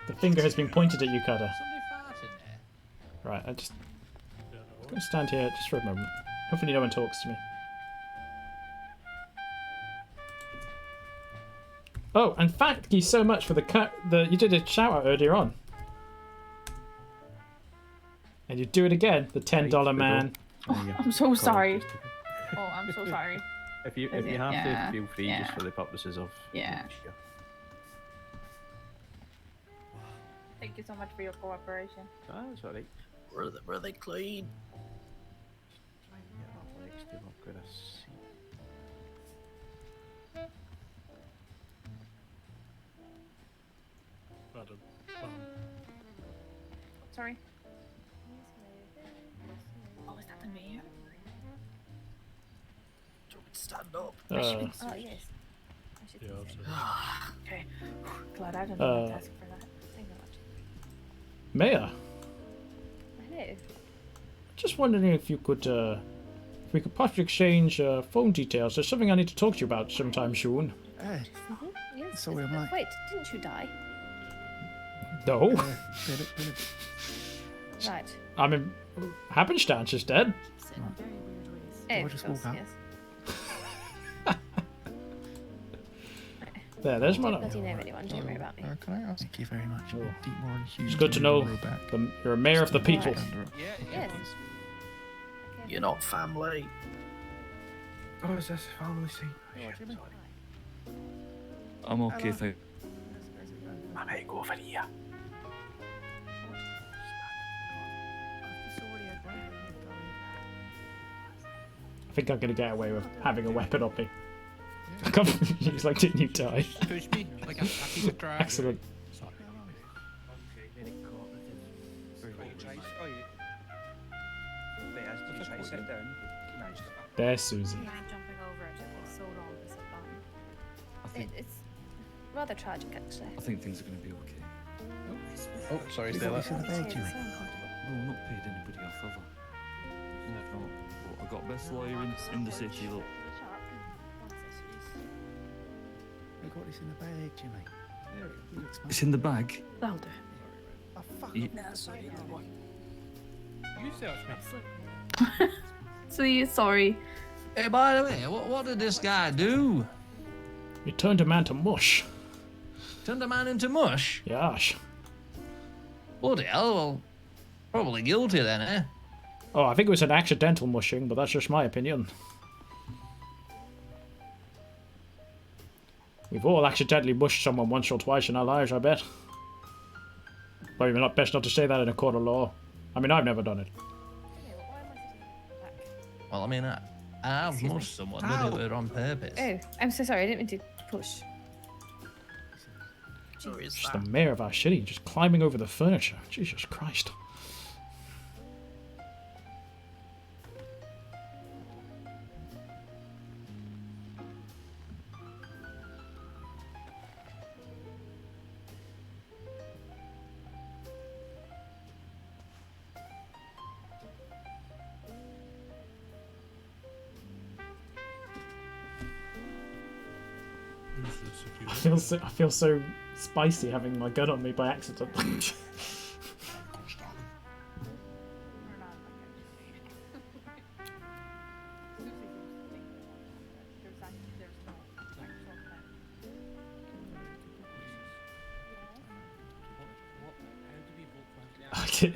Speaker 1: The finger has been pointed at you, Cutter.
Speaker 11: Somebody farting there?
Speaker 1: Right, I'm gonna stand here just for a moment. Hopefully no one talks to me. Oh, and thank you so much for you did a shout out earlier on. And you do it again, the $10 man.
Speaker 15: I'm so sorry. Oh, I'm so sorry.
Speaker 20: If you have to, feel free just for the purposes of.
Speaker 15: Yeah. Thank you so much for your cooperation.
Speaker 20: Ah, that's alright.
Speaker 14: Were they clean?
Speaker 16: Madam.
Speaker 15: Sorry. Oh, is that the mayor?
Speaker 14: Do you want me to stand up?
Speaker 15: Oh, yes. I should okay. Glad I don't know what to ask for that. Thank you very much.
Speaker 1: Mayor,
Speaker 15: Hello.
Speaker 1: just wondering if you could, if we could possibly exchange phone details. There's something I need to talk to you about sometime soon.
Speaker 21: Hey,
Speaker 15: Yes.
Speaker 21: sorry, I'm late.
Speaker 15: Wait, didn't you die?
Speaker 1: No.
Speaker 15: Right.
Speaker 1: I mean, Happenstance is dead.
Speaker 15: Oh,
Speaker 21: just
Speaker 15: of course,
Speaker 21: walk out?
Speaker 15: yes.
Speaker 1: There's my
Speaker 15: Don't bloody know anyone, don't worry about me.
Speaker 21: Can I ask? Thank you very much. Deep more and huge.
Speaker 1: It's good to know you're a mayor of the people.
Speaker 15: Yes.
Speaker 14: You're not family.
Speaker 21: Oh, is this a family scene?
Speaker 17: I'm okay, thank
Speaker 21: I might go over here.
Speaker 1: I think I'm gonna get away with having a weapon on me. He's like, didn't you die?
Speaker 11: Push me like a piece of trash.
Speaker 1: Excellent. There's Susie.
Speaker 19: I'm jumping over it. It takes so long to sit down.
Speaker 15: It's rather tragic, actually.
Speaker 17: I think things are going to be okay.
Speaker 11: Oh, sorry,
Speaker 21: You
Speaker 11: Stella.
Speaker 21: got this in the bed, Jimmy.
Speaker 17: No, I'm not paid anybody off, have I? No, I've not. But I got best lawyer in the city, look.
Speaker 21: You got this in the bag, Jimmy.
Speaker 17: It's in the bag.
Speaker 15: That'll do.
Speaker 21: Oh, fuck.
Speaker 17: You-
Speaker 11: You search me.
Speaker 15: So sorry.
Speaker 11: Hey, by the way, what did this guy do?
Speaker 1: You turned a man to mush.
Speaker 11: Turned a man into mush?
Speaker 1: Gosh.
Speaker 11: Bloody hell, well, probably guilty then, eh?
Speaker 1: Oh, I think it was an accidental mushing, but that's just my opinion. We've all accidentally mushed someone once or twice in our lives, I bet. Probably not best not to say that in a court of law. I mean, I've never done it.
Speaker 11: Well, I mean, I have mushed someone, did it on purpose.
Speaker 15: Oh, I'm so sorry. I didn't mean to push.
Speaker 1: Just the mayor of our city, just climbing over the furniture. Jesus Christ. I feel so spicy having my gun on me by accident. Okay.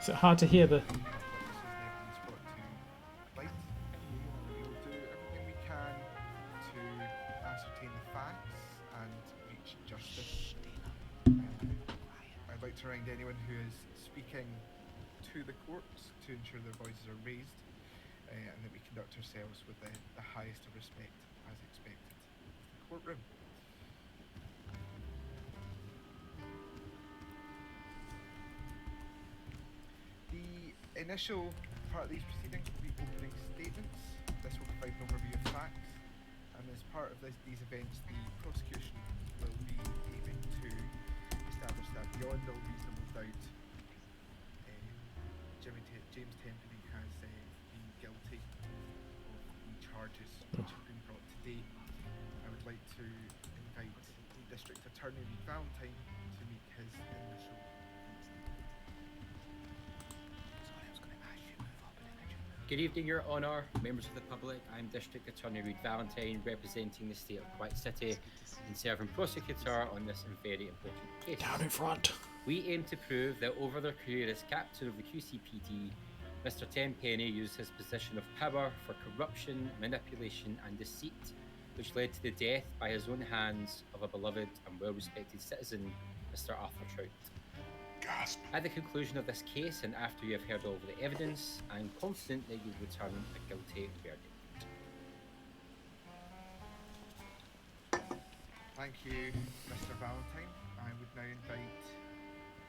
Speaker 1: Is it hard to hear the?
Speaker 10: Light. We will do everything we can to ascertain the facts and reach justice. I'd like to remind anyone who is speaking to the courts to ensure their voices are raised and that we conduct ourselves with the highest of respect as expected. The courtroom. The initial part of these proceedings will be opening statements. This will provide an overview of facts, and as part of these events, the prosecution will be aiming to establish that beyond all reasonable doubt, James Tenpenny has been guilty of the charges which have been brought today. I would like to invite District Attorney Reid Valentine to make his initial
Speaker 22: Good evening, Your Honour, members of the public. I'm District Attorney Reid Valentine, representing the State of Quite City and serving prosecutor on this very important case.
Speaker 1: Down in front.
Speaker 22: We aim to prove that over their career as captain of the QCPD, Mr. Tenpenny used his position of power for corruption, manipulation and deceit, which led to the death by his own hands of a beloved and well-respected citizen, Mr. Arthur Trout.
Speaker 12: Gasp.
Speaker 22: At the conclusion of this case, and after you have heard all of the evidence, I am confident that you will return a guilty verdict.
Speaker 10: Thank you, Mr. Valentine. I would now invite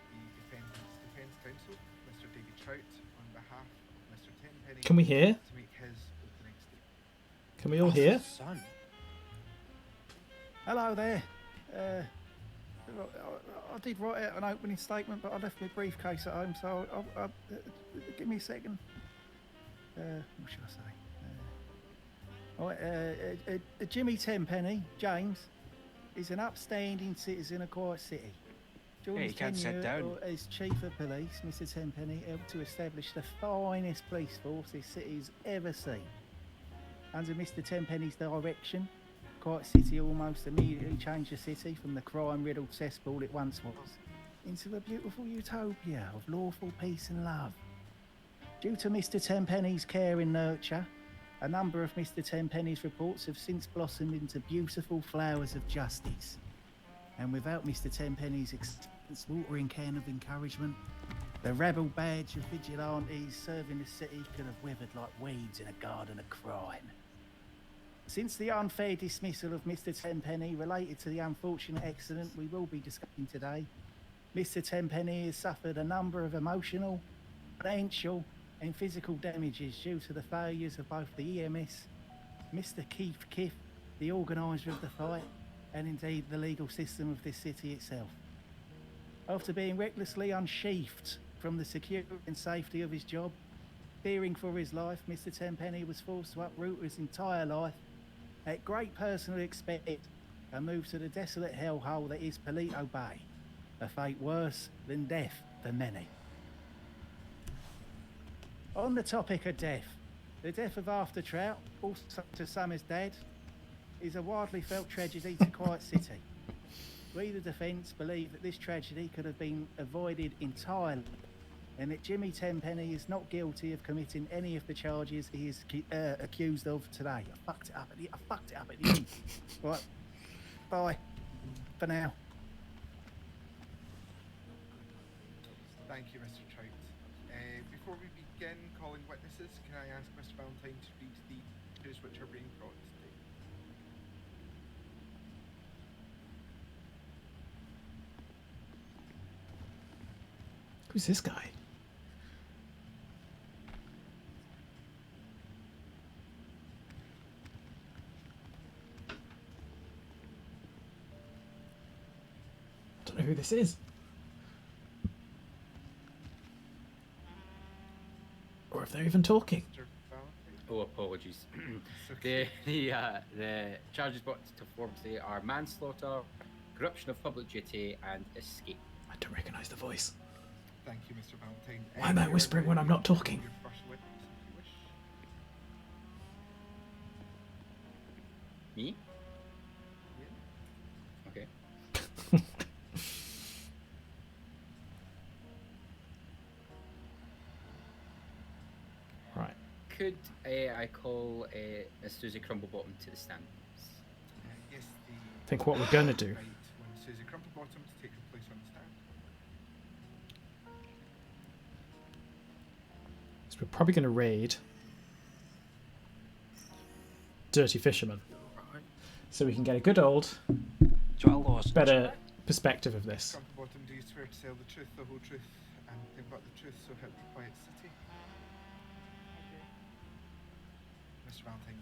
Speaker 10: the defendant's defence counsel, Mr. David Trout, on behalf of Mr. Tenpenny.
Speaker 1: Can we hear?
Speaker 10: To make his opening statement.
Speaker 1: Can we all hear?
Speaker 21: Son. Hello there. I did write out an opening statement, but I left my briefcase at home, so give me a second. What should I say? Jimmy Tenpenny, James, is an upstanding citizen of Quiet City. During Yeah, his you can't sit tenure down.
Speaker 10: Oh,
Speaker 21: As Chief of Police, Mr. Tenpenny helped to establish the finest police force this city's ever seen. Under Mr. Tenpenny's direction, Quiet City almost immediately changed the city from the crime-riddled cesspool it once was into a beautiful utopia of lawful peace and love. Due to Mr. Tenpenny's care and nurture, a number of Mr. Tenpenny's reports have since blossomed into beautiful flowers of justice. And without Mr. Tenpenny's watering can of encouragement, the rebel badge of vigilantes serving the city could have withered like weeds in a garden of crime. Since the unfair dismissal of Mr. Tenpenny related to the unfortunate accident we will be discussing today, Mr. Tenpenny has suffered a number of emotional, financial and physical damages due to the failures of both the EMS, Mr. Keith Kiff, the organiser of the fight, and indeed the legal system of this city itself. After being recklessly unsheathed from the security and safety of his job, fearing for his life, Mr. Tenpenny was forced to uproot his entire life at great personal expense and move to the desolate hellhole that is Palito Bay, a fate worse than death for many. On the topic of death, the death of Arthur Trout, also to some as dead, is a widely felt tragedy to Quiet City. We, the defence, believe that this tragedy could have been avoided entirely and that Jimmy Tenpenny is not guilty of committing any of the charges he is accused of today. I fucked it up at the end. Right, bye for now.
Speaker 10: Thank you, Mr. Trout. Before we begin calling witnesses, can I ask Mr. Valentine to read the news which are being brought today?
Speaker 1: Who's this guy? I don't know who this is. Or if they're even talking.
Speaker 22: Oh, apologies. The charges brought to form today are manslaughter, corruption of public duty, and escape.
Speaker 1: I don't recognise the voice.
Speaker 10: Thank you, Mr. Valentine.
Speaker 1: Why am I whispering when I'm not talking?
Speaker 10: Your first witness, if you wish.
Speaker 22: Me? Okay. could I call Susie Crumblebottom to the stand?
Speaker 10: Yes, the.
Speaker 1: I think what we're going to do.
Speaker 10: Right, when Susie Crumplebottom to take her place on the stand.
Speaker 1: So we're probably going to raid Dirty Fisherman. So we can get a good old, better perspective of this.
Speaker 10: Crumplebottom, do you swear to tell the truth, the whole truth, and nothing but the truth, so help you quiet city? Mr. Valentine.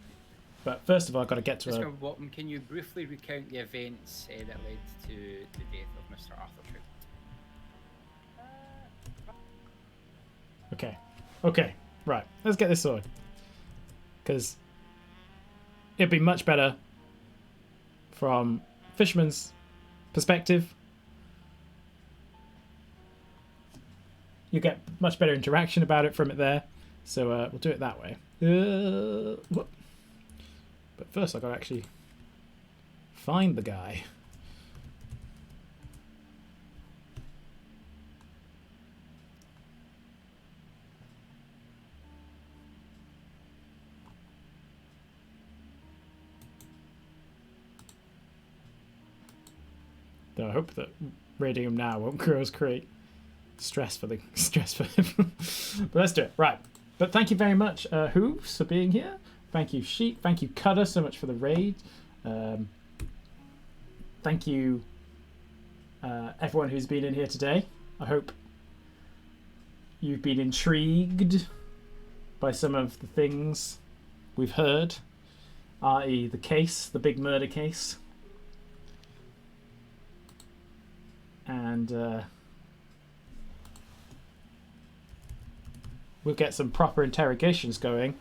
Speaker 1: But first of all, I've got to get to
Speaker 22: Mr.
Speaker 1: a...
Speaker 22: Crumblebottom, can you briefly recount the events that led to the death of Mr. Arthur Trout?
Speaker 1: Okay, right. Let's get this sorted. Because it'd be much better from Fisherman's perspective. You get much better interaction about it from it there. So we'll do it that way. Whoop. But first I've got to actually find the guy. Though I hope that raiding him now won't create stress for him. But let's do it. Right. But thank you very much, Hooves, for being here. Thank you, Sheep. Thank you, Cutter, so much for the raid. Thank you, everyone who's been in here today. I hope you've been intrigued by some of the things we've heard, i.e. the case, the big murder case. And we'll get some proper interrogations going.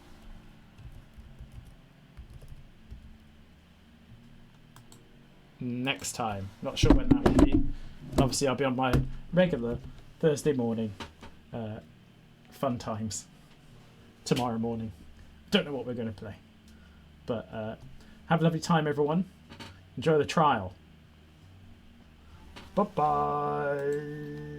Speaker 1: Next time. Not sure when that will be. Obviously, I'll be on my regular Thursday morning fun times tomorrow morning. Don't know what we're going to play. But have a lovely time, everyone. Enjoy the trial. Bye-bye.